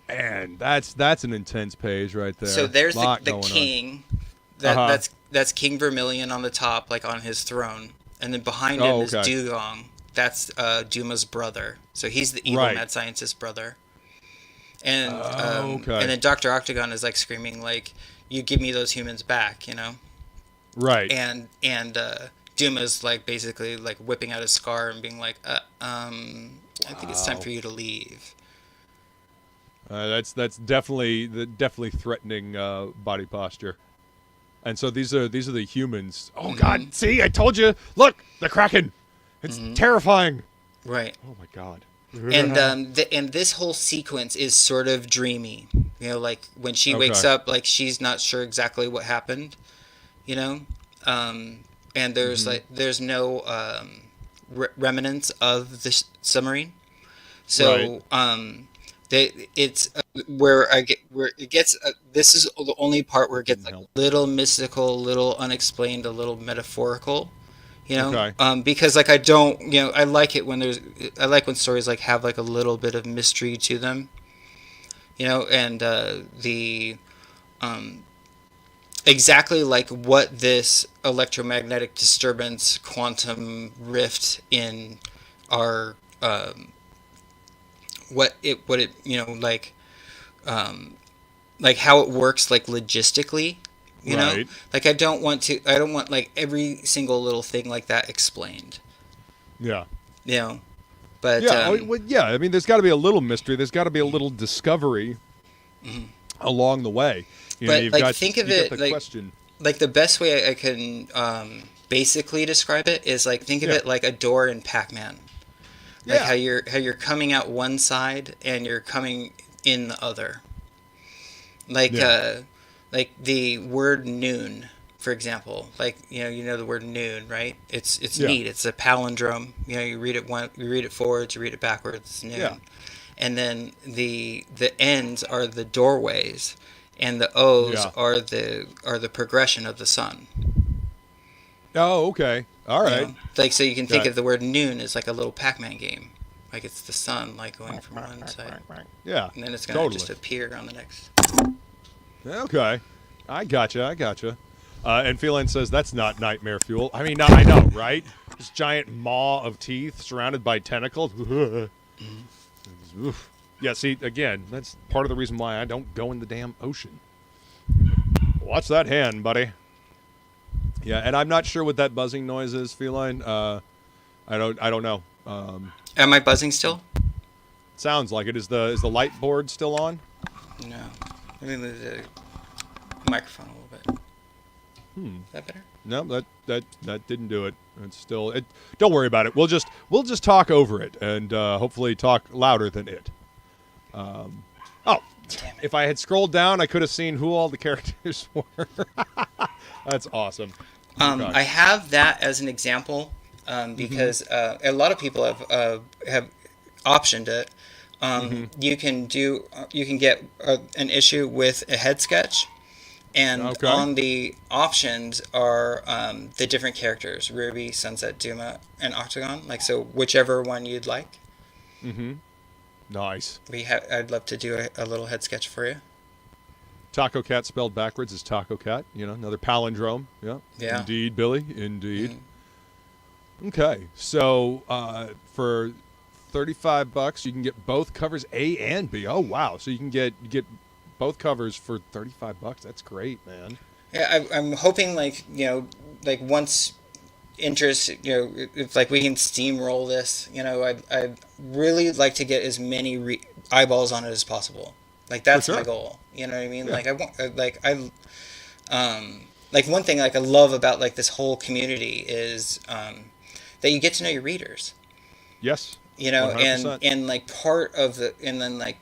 And that's an intense page right there. So there's the king. That's King Vermilion on the top, like on his throne, and then behind him is Dugong. That's Duma's brother. So he's the evil mad scientist brother. And and then Dr. Octagon is like screaming like, "You give me those humans back," you know. Right. And Duma's like basically like whipping out his scar and being like, I think it's time for you to leave. That's definitely threatening body posture. And so these are the humans. Oh God! See, I told you. Look, the Kraken. It's terrifying. Right. Oh my God. And and this whole sequence is sort of dreamy. You know, like when she wakes up, like she's not sure exactly what happened. You know, and there's no remnants of the submarine. So it's where it gets. This is the only part where it gets like a little mystical, a little unexplained, a little metaphorical. You know, because like I don't, you know, I like when stories like have like a little bit of mystery to them. You know, and exactly like what this electromagnetic disturbance, quantum rift in our what it you know, like how it works like logistically, you know, like I don't want like every single little thing like that explained. You know, but I mean, there's got to be a little mystery. There's got to be a little discovery along the way. You know, think of it like the best way I can basically describe it is like, think of it like a door in Pac-Man. Like how you're coming out one side and you're coming in the other. Like the word noon, for example. Like you know the word noon, right? It's neat. It's a palindrome. You read it forwards, you read it backwards. It's noon. Yeah. And then the ends are the doorways, and the O's are the progression of the sun. Oh, okay. All right. Like, so you can think of the word noon as like a little Pac-Man game. Like, it's the sun, like, going from one side. Yeah. And then it's going to just appear on the next. Okay. I gotcha. And Feline says, that's not nightmare fuel. I mean, I know, right? This giant maw of teeth surrounded by tentacles. Yeah, see, again, that's part of the reason why I don't go in the damn ocean. Watch that hand, buddy. Yeah, and I'm not sure what that buzzing noise is, Feline. I don't know. Am I buzzing still? Sounds like it. Is the light board still on? No. Let me move the microphone a little bit. Is that better? No, that didn't do it. It's still it. Don't worry about it. We'll just talk over it and hopefully talk louder than it. If I had scrolled down, I could have seen who all the characters were. That's awesome. I have that as an example because a lot of people have optioned it. You can get an issue with a head sketch, and on the options are the different characters: Ruby, Sunset, Duma, and Octagon. Like, so, whichever one you'd like. Nice. I'd love to do a little head sketch for you. Taco Cat spelled backwards is Taco Cat. Another palindrome. Yeah. Indeed, Billy. Indeed. Okay. So for $35, you can get both covers A and B. Oh wow! So you can get both covers for $35. That's great, man. Yeah, I'm hoping like once interest, if like we can steamroll this, I'd really like to get as many eyeballs on it as possible. Like, that's my goal. You know what I mean? Yeah. Like, I want, like one thing like I love about like this whole community is that you get to know your readers. Yes. 100%. and like part of the, and then like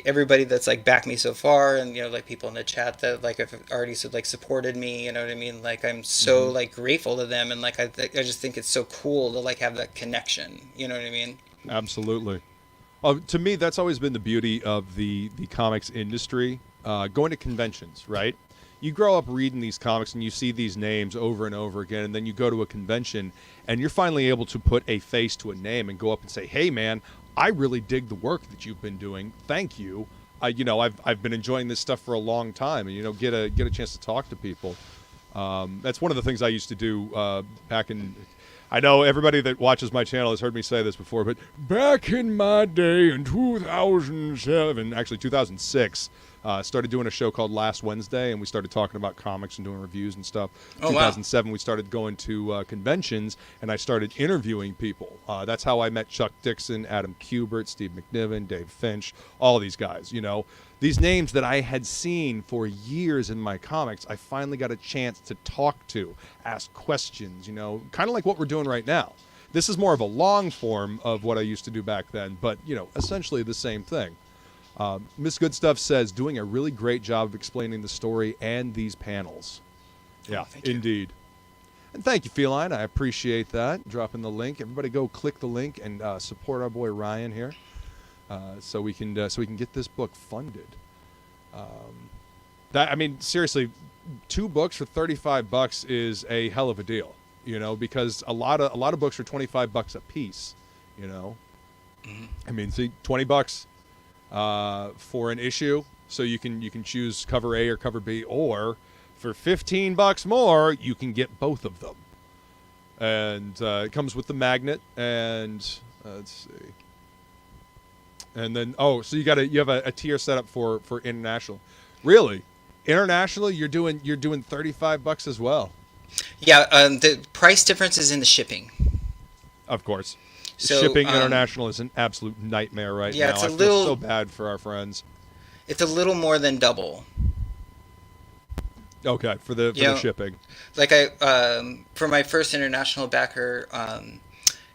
everybody that's like backed me so far, and like people in the chat that like have already supported me, you know what I mean? Like, I'm so like grateful to them, and like I just think it's so cool to like have that connection, you know what I mean? Absolutely. To me, that's always been the beauty of the comics industry, going to conventions, right? You grow up reading these comics and you see these names over and over again, and then you go to a convention and you're finally able to put a face to a name and go up and say, hey man, I really dig the work that you've been doing. Thank you. I've been enjoying this stuff for a long time, and get a chance to talk to people. That's one of the things I used to do back in. I know everybody that watches my channel has heard me say this before, but back in my day in 2007, actually 2006, started doing a show called Last Wednesday, and we started talking about comics and doing reviews and stuff. 2007, we started going to conventions, and I started interviewing people. That's how I met Chuck Dixon, Adam Kubert, Steve McNiven, Dave Finch, all these guys, These names that I had seen for years in my comics, I finally got a chance to talk to, ask questions, kind of like what we're doing right now. This is more of a long form of what I used to do back then, but, essentially the same thing. Miss Goodstuff says, doing a really great job of explaining the story and these panels. Yeah, indeed. And thank you, Feline. I appreciate that. Dropping the link. Everybody go click the link and support our boy Ryan here. So we can get this book funded. Seriously, 2 books for $35 is a hell of a deal, because a lot of books are $25 a piece, I mean, see, $20 for an issue, so you can choose cover A or cover B, or for $15 more, you can get both of them. And it comes with the magnet, and let's see. And then, so you have a tier set up for international. Really? International, you're doing $35 as well. Yeah, the price difference is in the shipping. Of course. So, shipping international is an absolute nightmare right now. I feel so bad for our friends. It's a little more than double. Okay, for the shipping. Like for my first international backer,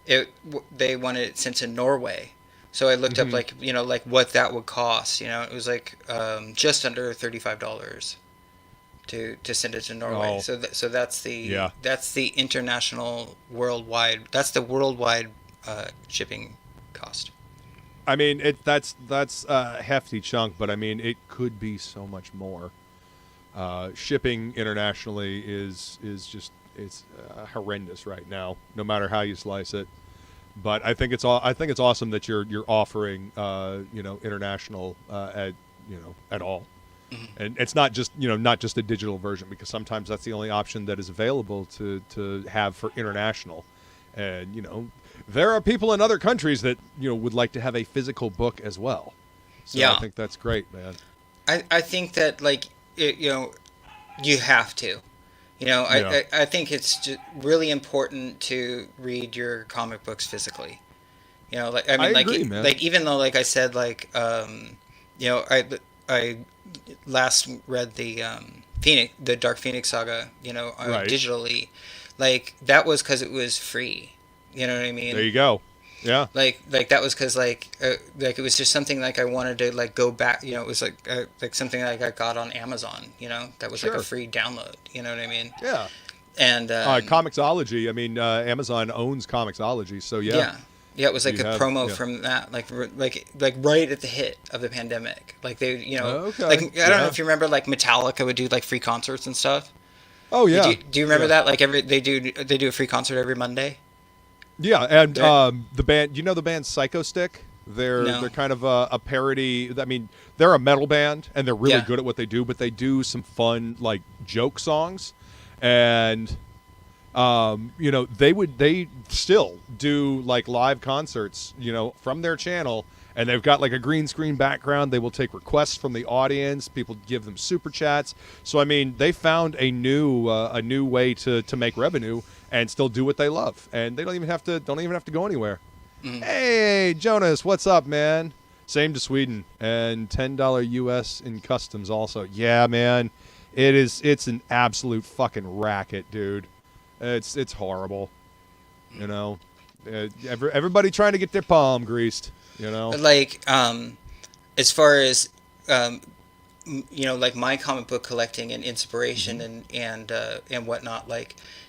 they wanted it sent to Norway. So I looked up like what that would cost. It was like just under $35 to send it to Norway. Oh. So that's the international worldwide. That's the worldwide shipping cost. I mean, that's a hefty chunk, but I mean, it could be so much more. Shipping internationally is just horrendous right now, no matter how you slice it. But I think it's awesome that you're offering international at all. And it's not just a digital version, because sometimes that's the only option that is available to have for international. And there are people in other countries that would like to have a physical book as well. So yeah. I think that's great, man. I think that you have to. I think it's just really important to read your comic books physically. I agree, man. Even though, like I said, I last read the Dark Phoenix saga, right. digitally. That was because it was free. You know what I mean? There you go. Yeah. That was because it was just something I wanted to go back. It was like something I got on Amazon. That was Sure. a free download. You know what I mean? Yeah. And Comixology. I mean, Amazon owns Comixology, so yeah. Yeah, it was a promo from that, like right at the hit of the pandemic. They, okay. I don't know if you remember, Metallica would do free concerts and stuff. Oh yeah. Do you remember that? They do a free concert every Monday. Yeah, and the band, the band Psycho Stick? They're kind of a parody. I mean, they're a metal band, and they're really good at what they do, but they do some fun joke songs, and they still do live concerts, from their channel, and they've got a green screen background. They will take requests from the audience. People give them super chats. So I mean, they found a new way to make revenue and still do what they love, and they don't even have to go anywhere. Hey, Jonas, what's up, man? Same to Sweden, and $10 US in customs also. Yeah, man, it's an absolute fucking racket, dude. It's horrible, Everybody trying to get their palm greased, as far as my comic book collecting and inspiration and whatnot,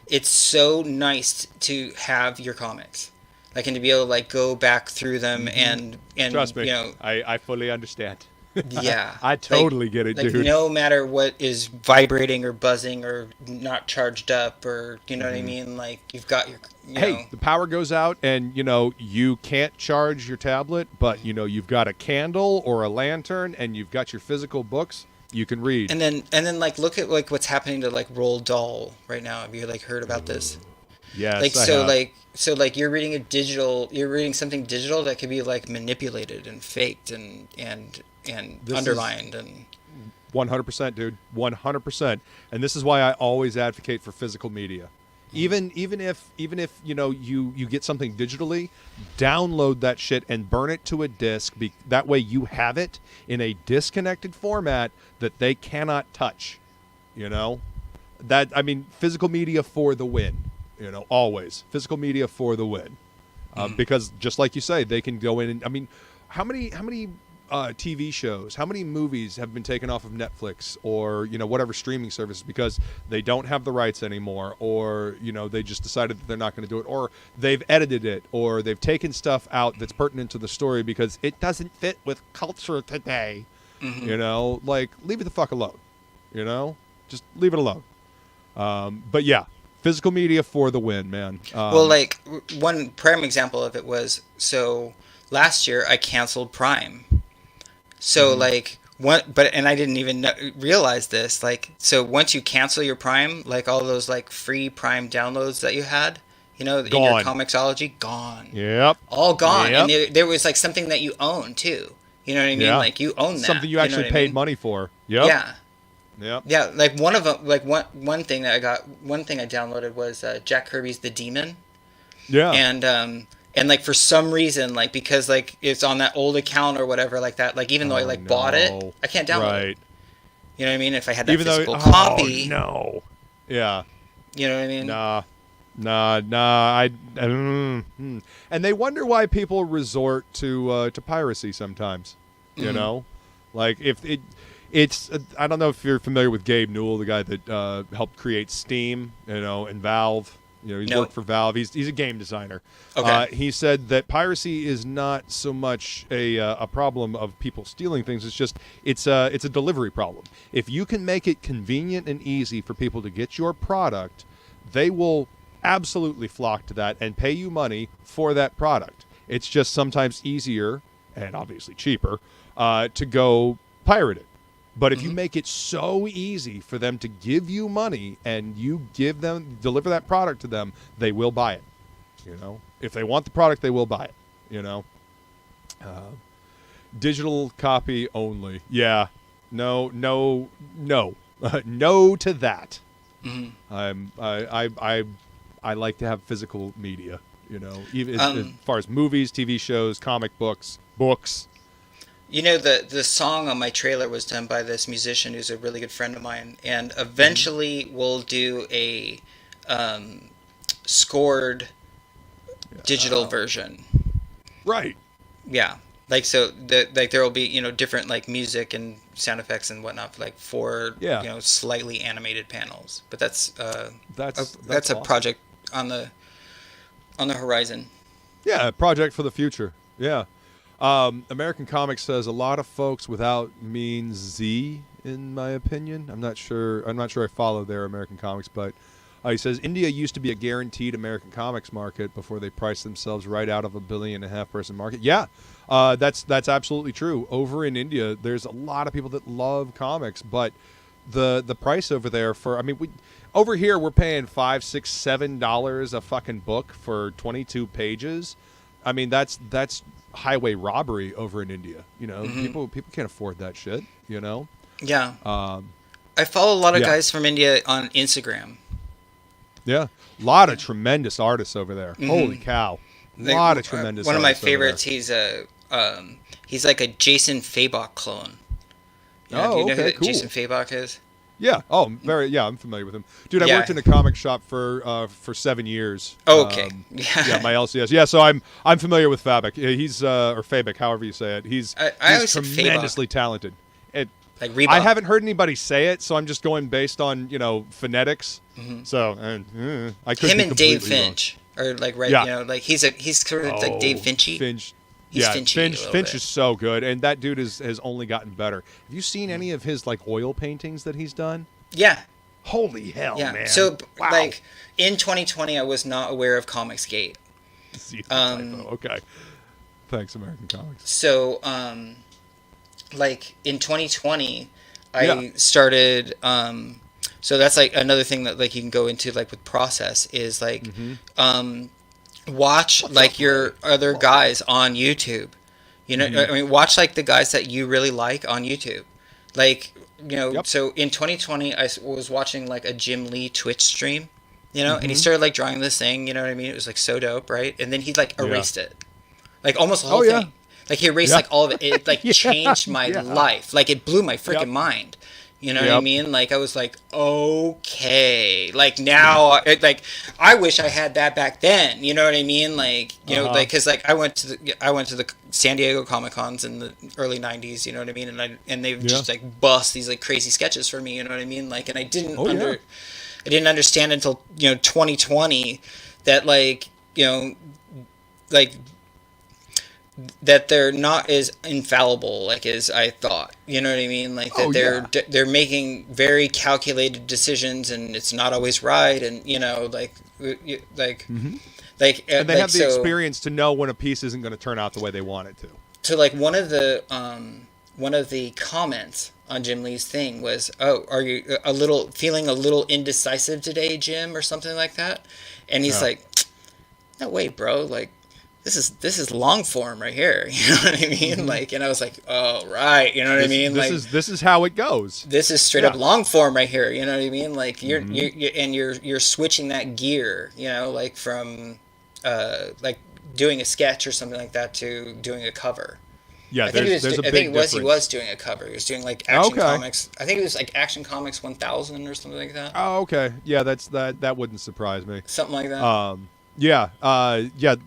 it's so nice to have your comics, and to be able to go back through them and trust me, I fully understand. Yeah, I totally get it, dude. No matter what is vibrating or buzzing or not charged up, or what I mean, you've got your the power goes out and you can't charge your tablet, but you've got a candle or a lantern and you've got your physical books you can read. And then look at what's happening to Roald Dahl right now. Have you heard about this? Yes. So you're reading something digital that could be manipulated and faked and undermined and 100%, dude. 100%. And this is why I always advocate for physical media. Even if you get something digitally, download that shit and burn it to a disc. That way you have it in a disconnected format that they cannot touch. Physical media for the win. Always physical media for the win. Because just like you say, they can go in and how many TV shows, how many movies have been taken off of Netflix or whatever streaming service because they don't have the rights anymore, or they just decided that they're not going to do it, or they've edited it, or they've taken stuff out that's pertinent to the story because it doesn't fit with culture today. Leave it the fuck alone. Just leave it alone. But yeah, physical media for the win, man. One prime example of it was, so last year I canceled Prime. So and I didn't even realize this. So once you cancel your Prime, all those free Prime downloads that you had, in your Comixology, gone. Yep. All gone. Yep. And there was something that you own too. You know what I mean? Yeah. You own that. Something you actually paid money for. Yep. Yeah. Yep. Yeah. One of them, one thing I downloaded was Jack Kirby's The Demon. Yeah. And for some reason, because it's on that old account or whatever like that, even though I bought it, I can't download it. You know what I mean? If I had that Even physical though, copy. Oh, no. Yeah. You know what I mean? Nah. And they wonder why people resort to piracy sometimes. You know, like if it's I don't know if you're familiar with Gabe Newell, the guy that helped create Steam, you know, and Valve. You know, he's worked for Valve. He's a game designer. Okay. He said that piracy is not so much a problem of people stealing things. It's just it's a delivery problem. If you can make it convenient and easy for people to get your product, they will absolutely flock to that and pay you money for that product. It's just sometimes easier and obviously cheaper to go pirate it. But if you make it so easy for them to give you money and you deliver that product to them, they will buy it. You know, if they want the product, they will buy it. You know, digital copy only. Yeah, no, no to that. I like to have physical media. You know, even as far as movies, TV shows, comic books. You know, the song on my trailer was done by this musician who's a really good friend of mine, and eventually we'll do a scored digital version. Right. Yeah. Like, so like there will be, you know, different like music and sound effects and whatnot, like for you know, slightly animated panels. But that's awesome. A project on the horizon. Yeah, a project for the future. Yeah. American Comics says a lot of folks without means Z, in my opinion. I'm not sure I follow their American Comics, but he says India used to be a guaranteed American comics market before they priced themselves right out of a 1.5 billion person market. Yeah, that's absolutely true. Over in India, there's a lot of people that love comics, but the price over there over here we're paying $5, $6, $7 a fucking book for 22 pages. I mean, that's highway robbery over in India. You know, people can't afford that shit. You know. Yeah. I follow a lot of guys from India on Instagram. Yeah, a lot of tremendous artists over there. Holy cow, a lot of tremendous. One of my favorites. He's like a Jason Fabok clone. You know, do you know who Jason Fabok is? Yeah. Oh, I'm familiar with him, dude. I worked in a comic shop for 7 years. Oh, okay. Yeah, my LCS. Yeah, so I'm familiar with Fabok. He's or Fabok, however you say it. He's tremendously talented. Like Reebok. I haven't heard anybody say it, so I'm just going based on, you know, phonetics. So I could him be and Dave wrong. Finch are like you know, like he's sort of like Dave Finchy. Finch. He's Finch is so good, and that dude has only gotten better. Have you seen any of his like oil paintings that he's done? Yeah. Holy hell, man! So like in 2020, I was not aware of Comixgate. Okay. Thanks, American Comics. So like in 2020, I started. So that's like another thing that like you can go into like with process is like watch like your other guys on YouTube. You know, I mean, watch like the guys that you really like on YouTube. Like, you know, so in 2020, I was watching like a Jim Lee Twitch stream, you know, and he started like drawing this thing, you know what I mean? It was like so dope, right? And then he like erased it, like almost the whole thing. Like he erased like all of it. It like changed my life. Like it blew my freaking mind. You know what I mean? Like I was like, okay, like now, like I wish I had that back then. You know what I mean? Like you know, like because like I went to the San Diego Comic Cons in the early '90s. You know what I mean? And they just like bust these like crazy sketches for me. You know what I mean? Like, and I didn't I didn't understand until 2020 that like like that they're not as infallible like as I thought. You know what I mean? Like that they're making very calculated decisions and it's not always right, and like and they have the experience to know when a piece isn't going to turn out the way they want it to. So like one of the comments on Jim Lee's thing was, "Oh, are you feeling a little indecisive today, Jim?" or something like that. And he's like, "No, wait, bro, like this is long form right here." You know what I mean? Like, and I was like, "Oh, right." You know what I mean? This is how it goes. This is straight up long form right here. You know what I mean? Like you're switching that gear, like from like doing a sketch or something like that to doing a cover. Yeah, I think there's a big I think difference. he was doing a cover. He was doing like Action Comics. I think it was like Action Comics 1000 or something like that. Oh, okay. Yeah, that wouldn't surprise me. Something like that. Yeah.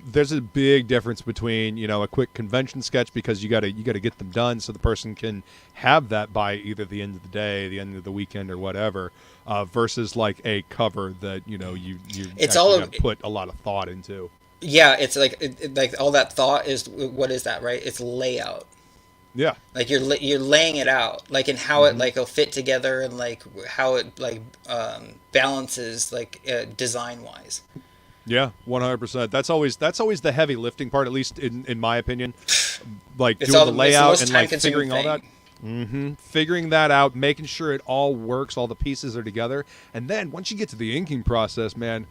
There's a big difference between a quick convention sketch, because you gotta get them done so the person can have that by either the end of the day, the end of the weekend, or whatever, versus like a cover that you it's actually all gotta put a lot of thought into. Yeah, it's like all that thought is, what is that, right? It's layout. Yeah. Like you're laying it out, like in how it like will fit together, and like how it like balances like design wise. Yeah, 100%. That's always the heavy lifting part, at least in my opinion. Like It's doing the layout it's the most and like time-consuming figuring all that. Figuring that out, making sure it all works, all the pieces are together, and then once you get to the inking process, man,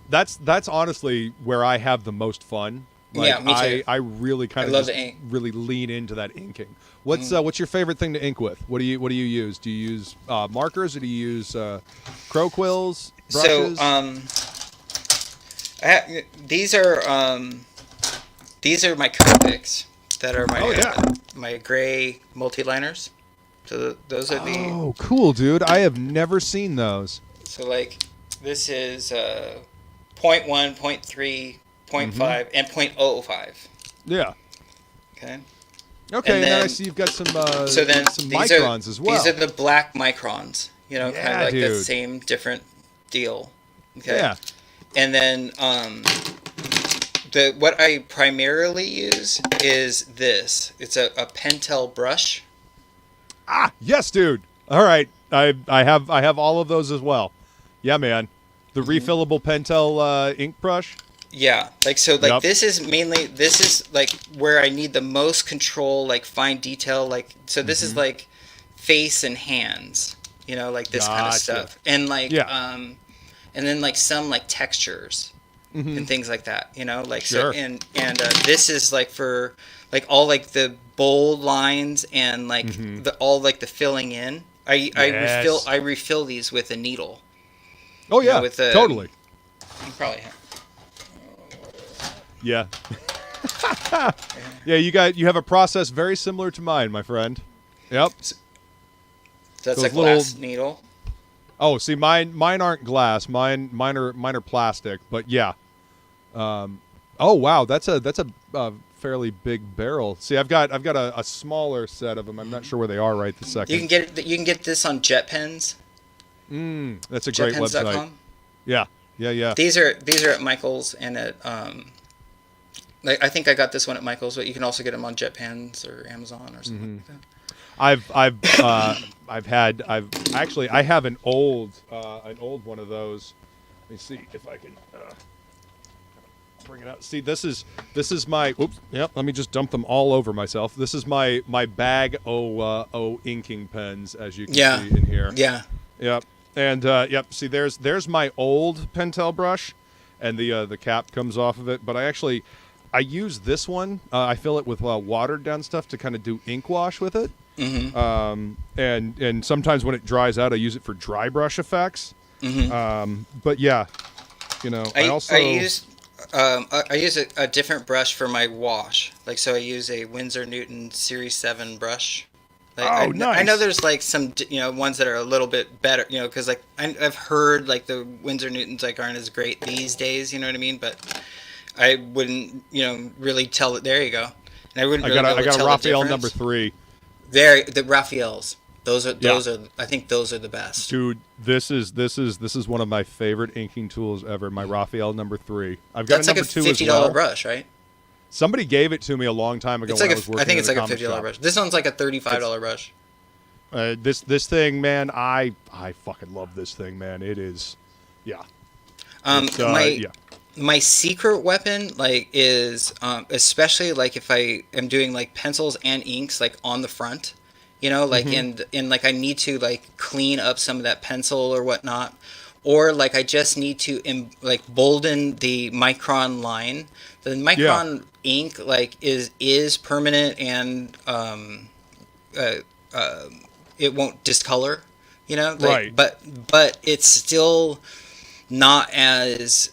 that's honestly where I have the most fun. Like, yeah, me too. I really kind of really lean into that inking. What's your favorite thing to ink with? What do you use? Do you use markers, or do you use crow quills, brushes? So these are my Copics that are my my gray multi-liners. So those are the. Oh, cool, dude! I have never seen those. So like this is 0.1, 0.3, 0.5, and 0.05. Yeah. Okay. Okay, and then I see you've got some some microns as well. These are the black microns. Kind of like dude. the same different deal. Okay. Yeah. And then what I primarily use is this. It's a Pentel brush. Ah, yes, dude. All right, I have all of those as well. Yeah, man. The refillable Pentel ink brush. Yeah, this is like where I need the most control, like fine detail, like so this is like face and hands, like this kind of stuff. And like and then like some like textures and things like that, like sure. So and this is like for like all like the bold lines and like all like the filling in. I refill these with a needle. Oh yeah, totally. You probably have. Yeah. Yeah, you have a process very similar to mine, my friend. Yep. So that's a glass needle. Oh, see, mine aren't glass. Mine are plastic. But yeah. Oh wow, that's a fairly big barrel. See, I've got a smaller set of them. I'm not sure where they are right this second. You can get this on JetPens. That's a great website. Yeah. These are at Michael's and at I think I got this one at Michael's, but you can also get them on JetPens or Amazon or something like that. I have an old one of those. Let me see if I can bring it out. See, this is my. Oops. Yep. Let me just dump them all over myself. This is my bag o inking pens, as you can see in here. Yeah. Yep. And yep. See, there's my old Pentel brush, and the cap comes off of it. But I use this one. I fill it with watered down stuff to kind of do ink wash with it. And sometimes when it dries out, I use it for dry brush effects. But yeah, I use a different brush for my wash. Like, so I use a Winsor Newton Series 7 brush. Like, nice. I know there's like some ones that are a little bit better, because like I've heard like the Winsor Newtons like aren't as great these days, you know what I mean? But I wouldn't really tell it. There you go. And I wouldn't. I got a Raphael number 3. There, the Raphaels. Those are I think those are the best. Dude, this is one of my favorite inking tools ever. My Raphael number 3. I've got a number 2 as well. That's like a $50 brush, right? Somebody gave it to me a long time ago. It's like I think it's like a $50 brush. This one's like a $35 brush. This thing, man, I fucking love this thing, man. It is, yeah. My secret weapon, like, is especially like if I am doing like pencils and inks like on the front, like and like I need to like clean up some of that pencil or whatnot, or like I just need to like bolden the micron line. The micron ink like is permanent and it won't discolor, like, right? But it's still not as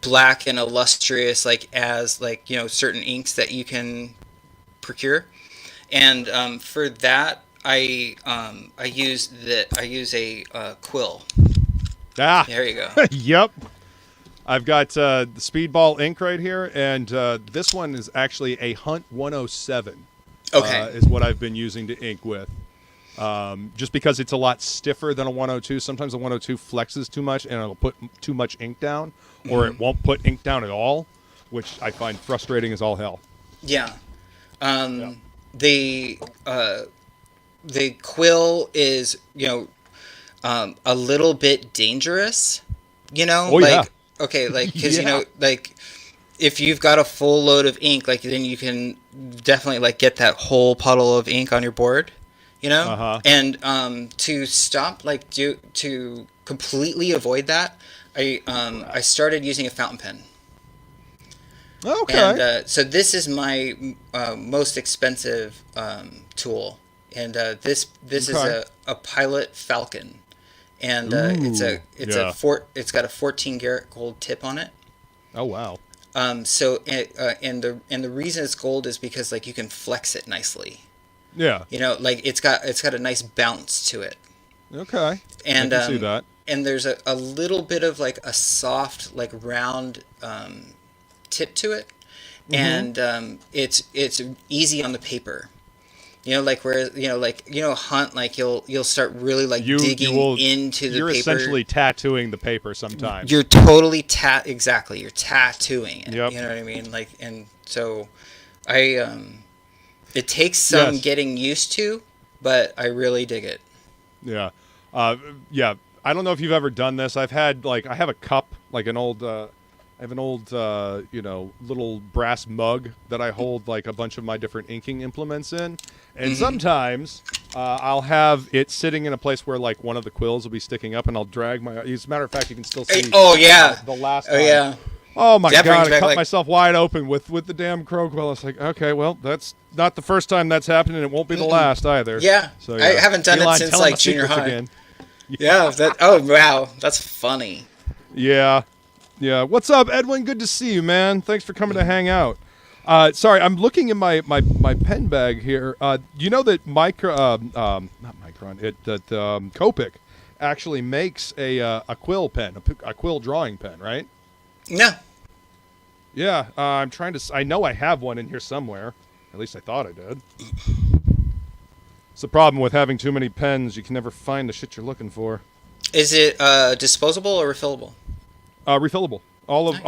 black and illustrious like as like certain inks that you can procure. And for that, I use a quill. Ah, there you go. Yep. I've got the Speedball ink right here, and this one is actually a Hunt 107. Okay. Is what I've been using to ink with. Just because it's a lot stiffer than a 102. Sometimes a 102 flexes too much, and it'll put too much ink down, or it won't put ink down at all, which I find frustrating as all hell. Yeah. The quill is, a little bit dangerous, Oh, yeah. Okay, because, if you've got a full load of ink, then you can definitely, get that whole puddle of ink on your board, And to stop, to completely avoid that, I started using a fountain pen. Okay. And so this is my most expensive tool, and this is a Pilot Falcon, and it's got a 14 karat gold tip on it. Oh wow. So and the reason it's gold is because you can flex it nicely. Yeah. It's got a nice bounce to it. Okay. And I can see that. And there's a little bit of a soft round tip to it, and it's easy on the paper. Hunt, you'll start really digging into the you're paper. You're essentially tattooing the paper sometimes. You're totally exactly. You're tattooing it. Yep. You know what I mean? And so it takes some getting used to, but I really dig it. Yeah. Yeah. I don't know if you've ever done this. I've had I have a cup, I have an old, little brass mug that I hold a bunch of my different inking implements in. And sometimes I'll have it sitting in a place where one of the quills will be sticking up, and I'll drag my. As a matter of fact, you can still see. The last. Oh yeah. Oh my God! I cut myself wide open with the damn crow quill. It's okay, well, that's not the first time that's happened, and it won't be the last either. Yeah. So I haven't done it since junior high. Again. Yeah. Oh wow, that's funny. Yeah. Yeah, what's up, Edwin? Good to see you, man. Thanks for coming to hang out. Sorry, I'm looking in my pen bag here. You know that Copic actually makes a quill pen, a quill drawing pen, right? No. Yeah, I'm trying to. I know I have one in here somewhere. At least I thought I did. It's the problem with having too many pens. You can never find the shit you're looking for. Is it disposable or refillable? Refillable. All of the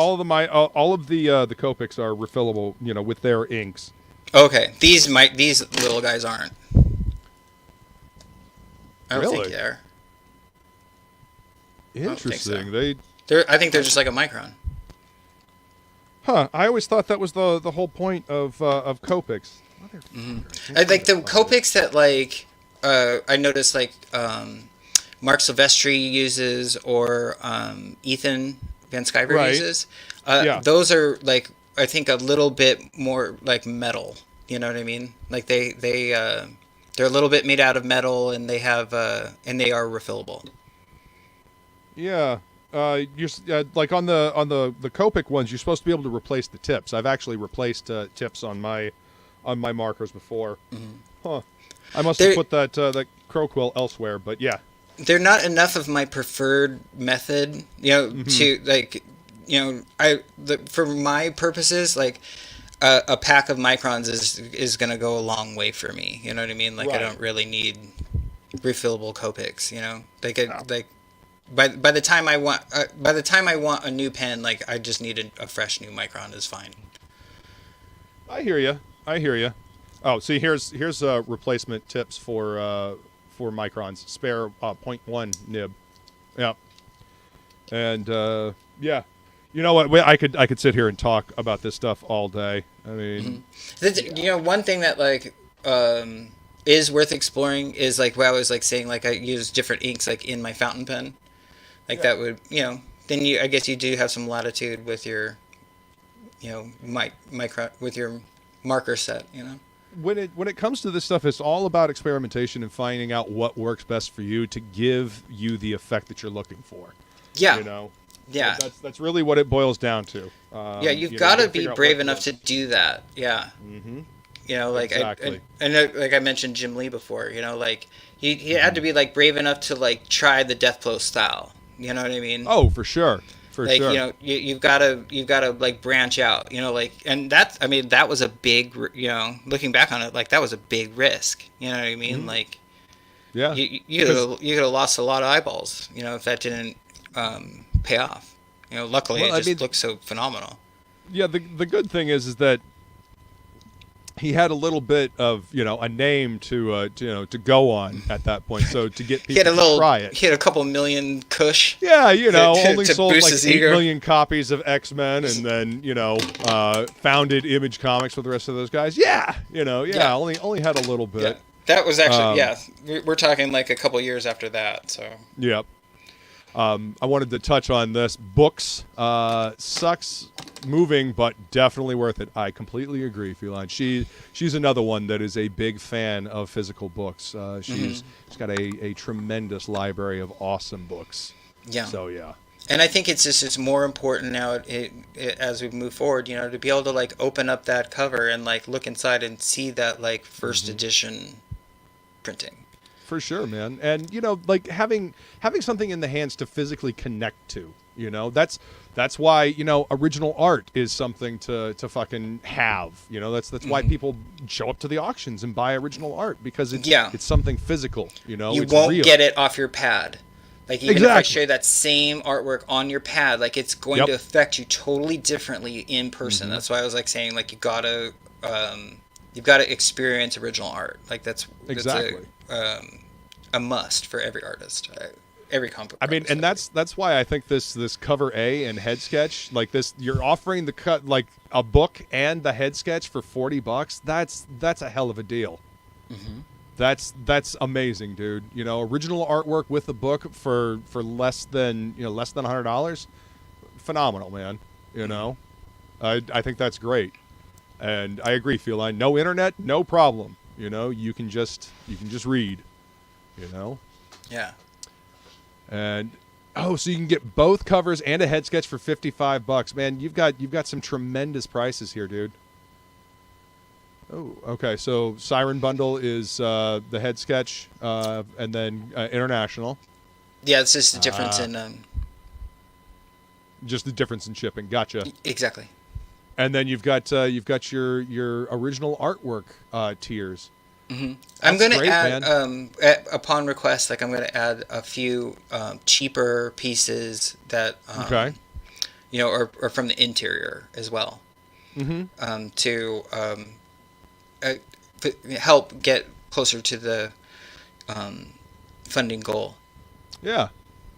Copics are refillable, with their inks. Okay, these little guys aren't. I don't think they are. Interesting. I think they're just like a micron. Huh? I always thought that was the whole point of Copics. I like the Copics that I noticed Mark Silvestri uses or Ethan Van Sciver uses. Those are I think a little bit more metal. You know what I mean? They're a little bit made out of metal, and they have and they are refillable. Yeah. You're on the Copic ones, you're supposed to be able to replace the tips. I've actually replaced tips on my markers before. Huh. I must have put that crow quill elsewhere, but yeah. They're not enough of my preferred method, to for my purposes, a pack of microns is going to go a long way for me. You know what I mean? I don't really need refillable Copics, by the time I want a new pen, I just need a fresh new micron is fine. I hear you. Oh, see, here's replacement tips for microns, spare 0.1 nib. Yeah. And yeah, you know what? I could sit here and talk about this stuff all day. I mean, one thing that is worth exploring is what I was saying. I use different inks in my fountain pen. That would then I guess you do have some latitude with your with your marker set. When it comes to this stuff, it's all about experimentation and finding out what works best for you to give you the effect that you're looking for. Yeah. Yeah. That's really what it boils down to. You've got to be brave enough to do that. Yeah. You know, like Exactly. I know, like I mentioned Jim Lee before. You know, like he had to be like brave enough to like try the Deathblow style. You know what I mean? Oh, for sure. For Like, sure. you know, you've gotta like branch out. You know, like, and that's, I mean, that was a big, you know, looking back on it, like that was a big risk. You know what I mean? Like, Yeah. you could have lost a lot of eyeballs. You know, if that didn't pay off. You know, luckily Well, it I just mean, looked so phenomenal. yeah, the good thing is that he had a little bit of, you know, a name to go on at that point. So to get He had people to try it. he had a couple million kush. Yeah, you know, only to sold boost like his 8 ego. million copies of X-Men, and then, you know, founded Image Comics with the rest of those guys. Yeah, you know, Yeah. only had a little bit. Yeah, that was actually we're talking like a couple years after that. So Yep. I wanted to touch on this. Books sucks moving, but definitely worth it. I completely agree, Feline. She's another one that is a big fan of physical books. She's got a tremendous library of awesome books. yeah. So yeah. And I think it's more important now as we move forward, you know, to be able to like open up that cover and like look inside and see that like first edition printing. For sure, man. And you know, like having something in the hands to physically connect to, you know, that's why, you know, original art is something to fucking have. You know, that's why people show up to the auctions and buy original art, because it's something physical, you know. You it's won't real. get it off your pad. Like even if I show you that same artwork on your pad, like it's going to affect you totally differently in person. That's why I was like saying like you've got to experience original art. Like that's a must for every artist, every comic book I mean, artist, and that's why I think this cover A and head sketch, like this, you're offering the cut like a book and the head sketch for $40. That's a hell of a deal. That's amazing, dude. You know, original artwork with the book for less than $100. Phenomenal, man. You know, I think that's great, and I agree, Feline. No internet, no problem. You know, you can just read. You know. Yeah. And so you can get both covers and a head sketch for $55, man. You've got some tremendous prices here, dude. Oh, okay. So Siren Bundle is the head sketch, and then international. Yeah, it's just the difference in. Just the difference in shipping. Gotcha. Exactly. And then you've got your original artwork tiers. I'm going to add, man. upon request, like I'm going to add a few cheaper pieces that, you know, are from the interior as well, to help get closer to the funding goal. Yeah,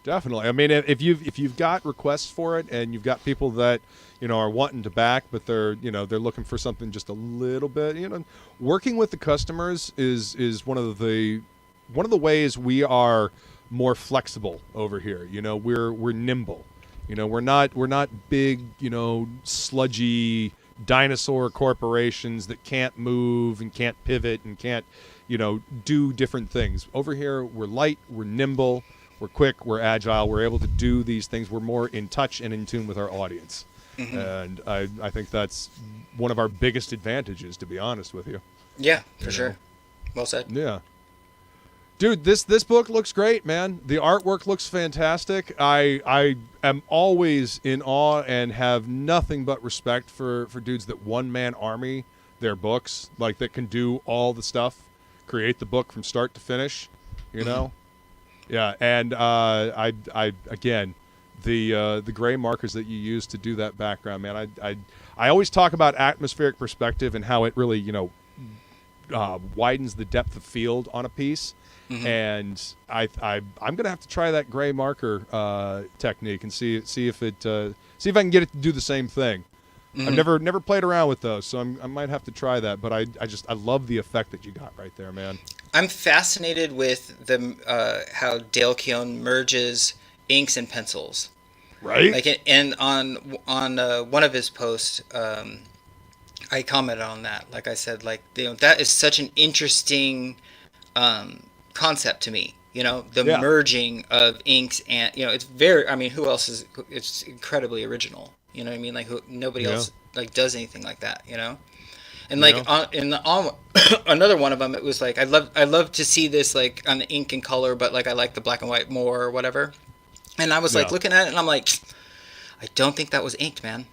definitely. I mean, if you've got requests for it and you've got people that, you know, are wanting to back, but they're looking for something just a little bit, you know, working with the customers is one of the ways we are more flexible over here. You know, we're nimble. You know, we're not big, you know, sludgy dinosaur corporations that can't move and can't pivot and can't, you know, do different things. Over here, we're light, we're nimble, we're quick, we're agile, we're able to do these things. We're more in touch and in tune with our audience. And I think that's one of our biggest advantages, to be honest with you. Yeah, for sure. Well said. Yeah. Dude, this book looks great, man. The artwork looks fantastic. I am always in awe and have nothing but respect for dudes that one-man army their books, like that can do all the stuff, create the book from start to finish, you know? Yeah, and I again, the gray markers that you use to do that background, man. I always talk about atmospheric perspective and how it really, you know, widens the depth of field on a piece. And I'm gonna have to try that gray marker technique and see if I can get it to do the same thing. I've never played around with those, so I might have to try that. But I love the effect that you got right there, man. I'm fascinated with the how Dale Keown merges inks and pencils. Right. Like, and on one of his posts, I commented on that. Like I said, like, you know, that is such an interesting concept to me. You know, the merging of inks and, you know, it's very. I mean, who else is? It's incredibly original. You know what I mean? Like, nobody else like does anything like that. You know. And like another one of them, it was like I love to see this like on the ink and color, but like I like the black and white more or whatever. And I was like looking at it, and I'm like, I don't think that was inked, man.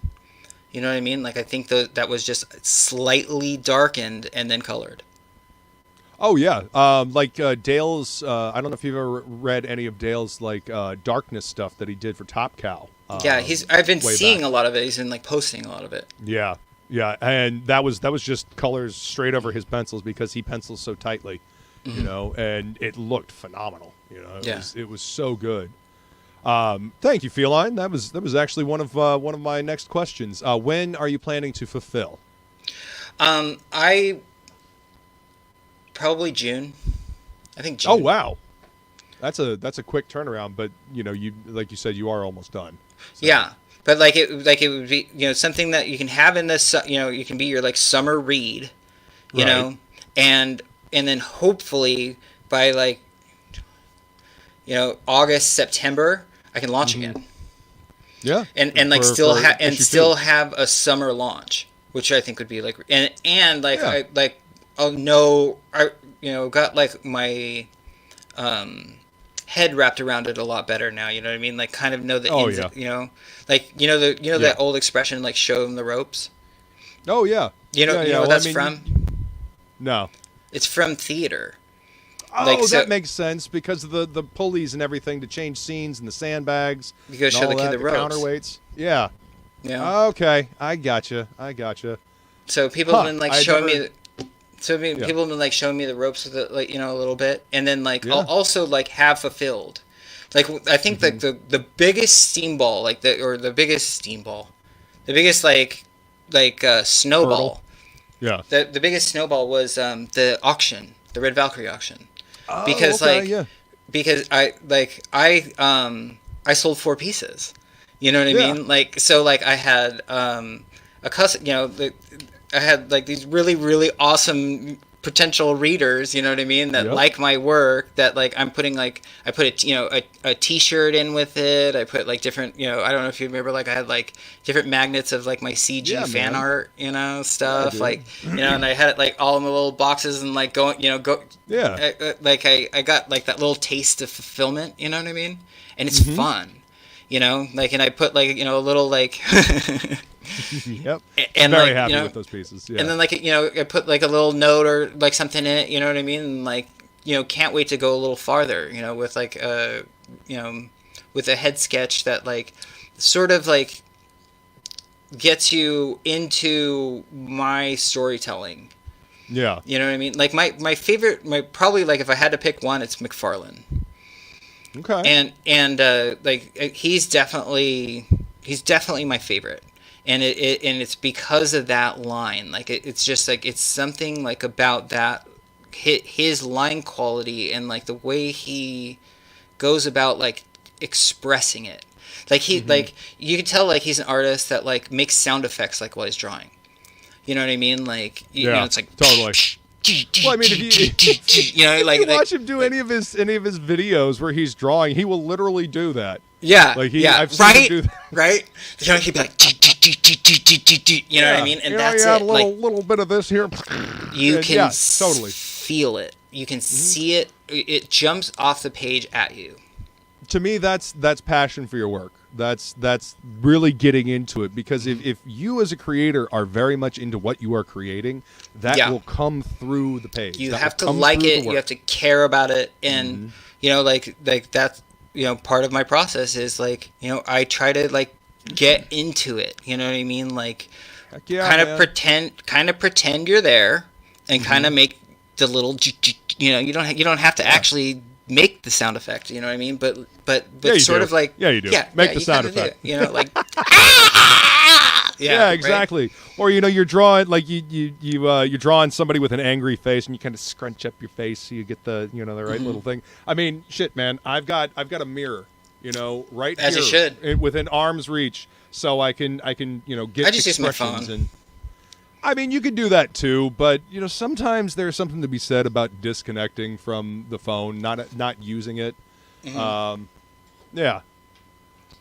You know what I mean? Like I think that was just slightly darkened and then colored. Oh yeah, like Dale's. I don't know if you've ever read any of Dale's like darkness stuff that he did for Top Cow. Yeah, I've been seeing a lot of it. He's been like posting a lot of it. Yeah, yeah, and that was just colors straight over his pencils because he pencils so tightly, you know, and it looked phenomenal. You know, it was so good. Thank you, Feline. That was actually one of my next questions. When are you planning to fulfill? I probably June. I think June. Oh wow, that's a quick turnaround. But you know, you like you said, you are almost done. So. Yeah, but like it would be, you know, something that you can have in this, you know, you can be your like summer read, you know, and then hopefully by like, you know, August, September, I can launch again. Yeah, and like still have a summer launch, which I think would be like, and like I'll know, you know, got like my head wrapped around it a lot better now. You know what I mean? Like kind of know the you know, like you know that old expression, like show them the ropes. Oh yeah. You know where that's from? No. It's from theater. Oh, like, that makes sense because of the pulleys and everything to change scenes and the sandbags. You gotta show the kid the ropes. Counterweights. Yeah. Yeah. Okay, I gotcha. So people have been like showing me. So people have been like showing me the ropes with it, like, you know, a little bit, and then like I'll also like have fulfilled. Like I think like the biggest steamball, like the biggest like snowball. Hurdle. Yeah. The biggest snowball was the auction, the Red Valkyrie auction. Oh, because okay, because I sold 4 pieces. You know what I mean? Like so like I had a custom, you know, I had like these really, really awesome potential readers, you know what I mean, that like my work, that like I'm putting like, I put a t-shirt in with it. I put like different, you know, I don't know if you remember, like I had like different magnets of like my CG fan art, you know, stuff like, you know, and I had it like all in the little boxes and like going, you know, like I got like that little taste of fulfillment, you know what I mean? And it's fun, you know, like, and I put like, you know, a little like, Yep. And very like, happy you know, with those pieces. Yeah. And then like, you know, I put like a little note or like something in it, you know what I mean? And like, you know, can't wait to go a little farther, you know, with like you know, with a head sketch that like sort of like gets you into my storytelling. Yeah. You know what I mean? Like my favorite, probably like if I had to pick one, it's McFarlane. Okay. And like he's definitely my favorite. And it's because of that line. Like it's just like it's something like about that his line quality and like the way he goes about like expressing it. Like he like you can tell like he's an artist that like makes sound effects like while he's drawing. You know what I mean? Like you know, it's like totally. Well, I mean, if you know, like you watch him do any of his videos where he's drawing, he will literally do that. Yeah, like I've seen him do that. Right? You know, he'd be like, you know what I mean? And that's it. A little bit of this here. You can totally feel it. You can see it. It jumps off the page at you. To me, that's passion for your work. That's really getting into it, because if you as a creator are very much into what you are creating, that will come through the page. You have to like it. You have to care about it, and you know, like that's, you know, part of my process is like, you know, I try to like get into it. You know what I mean? Like, kind of pretend you're there, and kind of make the little, you know, you don't have to actually make the sound effect, you know what I mean? But sort of like, you do. Make the sound effect. You know, like exactly. Right? Or you know, you're drawing like you're drawing somebody with an angry face, and you kind of scrunch up your face so you get the, you know, the right little thing. I mean, shit, man, I've got a mirror, you know, right as here, you should, within arm's reach, so I can you know, get I just use my expressions. phone. And I mean, you could do that too, but you know, sometimes there's something to be said about disconnecting from the phone, not using it. Yeah,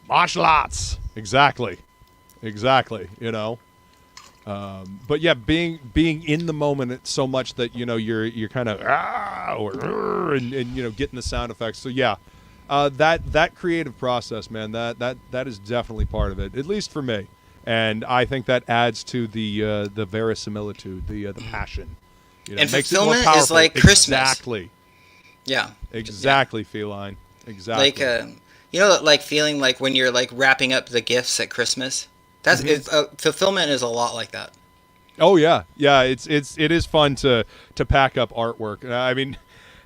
martial arts, exactly. You know, But yeah, being in the moment so much that you're kind of and getting the sound effects. So yeah, that creative process, man, that is definitely part of it, at least for me. And I think that adds to the verisimilitude, the passion. And makes it more fulfillment powerful. is like Christmas. Exactly. Yeah. Exactly, Feline. Exactly. Like like feeling like when you're like wrapping up the gifts at Christmas. That's fulfillment is a lot like that. Oh yeah, yeah. It is fun to pack up artwork. I mean,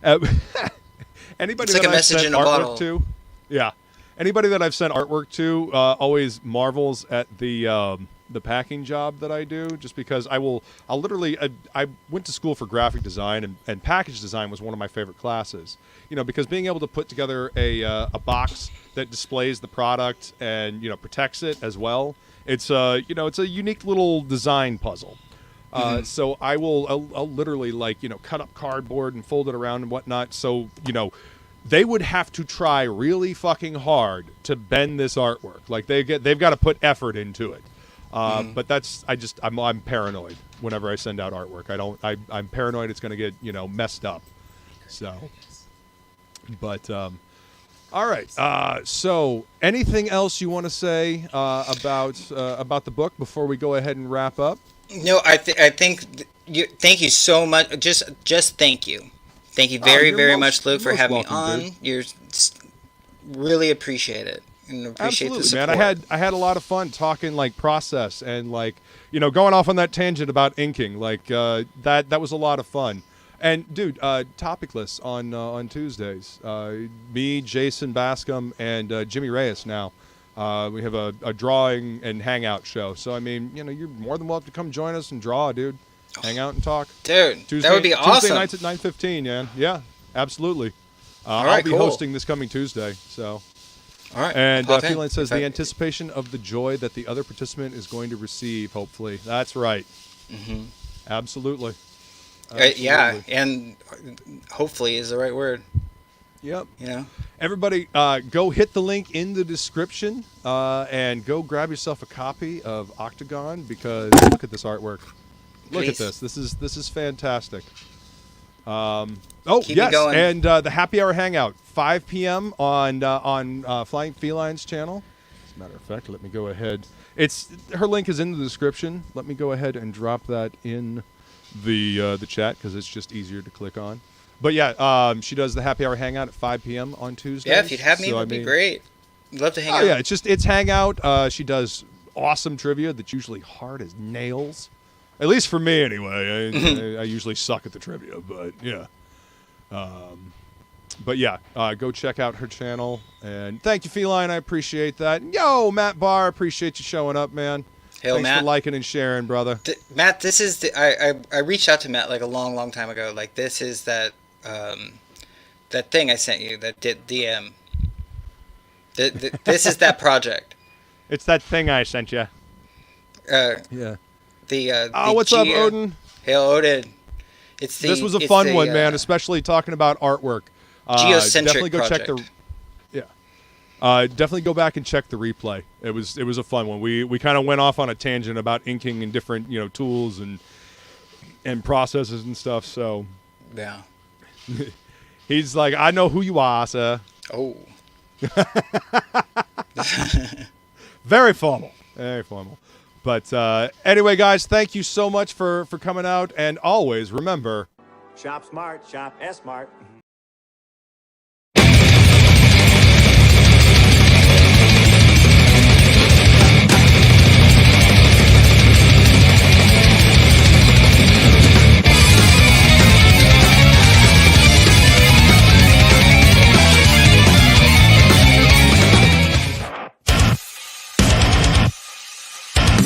anybody it's like that a I've message sent in a artwork bottle. to, yeah. Anybody that I've sent artwork to always marvels at the packing job that I do, just because I'll literally I went to school for graphic design, and package design was one of my favorite classes. Because being able to put together a box that displays the product and protects it as well, it's it's a unique little design puzzle. So I'll literally cut up cardboard and fold it around and whatnot. So they would have to try really fucking hard to bend this artwork. Like they've got to put effort into it. But I'm paranoid whenever I send out artwork. I'm paranoid it's going to get messed up. So, but all right. So anything else you want to say about the book before we go ahead and wrap up? No, I think thank you so much. Just thank you. Thank you very much, Luke, for having me on. Dude. You're really appreciate it. And appreciate Absolutely, the support. Man. I had a lot of fun talking process and going off on that tangent about inking. That was a lot of fun. And dude, Topicless on Tuesdays. Me, Jason Bascom, and Jimmy Reyes now. We have a drawing and hangout show. So I mean, you're more than welcome to come join us and draw, dude. Hang out and talk. Dude, that would be awesome. Tuesday nights at 9:15, man. Yeah, absolutely. All right, I'll be hosting this coming Tuesday, so. All right. And Feline says the anticipation of the joy that the other participant is going to receive, hopefully. That's right. Mm-hmm. Absolutely. Yeah, and hopefully is the right word. Yep. Everybody, go hit the link in the description and go grab yourself a copy of Octagon, because look at this artwork. Look at this. This is fantastic. Yes, and the happy hour hangout, 5 p.m. on Flying Feline's channel. As a matter of fact, let me go ahead. Her link is in the description. Let me go ahead and drop that in the chat, because it's just easier to click on. But yeah, she does the happy hour hangout at 5 p.m. on Tuesday. Yeah, if you'd have me, it would be great. I'd love to hang out. Yeah, it's hangout. She does awesome trivia that's usually hard as nails. At least for me, anyway. I usually suck at the trivia, but yeah. But yeah, go check out her channel. And thank you, Feline. I appreciate that. Yo, Matt Barr, appreciate you showing up, man. Hey, Thanks Matt. for liking and sharing, brother. Matt, this is I reached out to Matt a long time ago. This is that thing I sent you, that DM. This is that project. It's that thing I sent you. Yeah. What's up, Odin? Hail, Odin. This was a fun one, man, especially talking about artwork. Geocentric project. Definitely go back and check the replay. It was a fun one. We kind of went off on a tangent about inking and different tools and processes and stuff. So yeah, he's like, I know who you are, sir. Oh, very formal, very formal. But anyway, guys, thank you so much for coming out, and always remember, shop smart, shop S-Mart.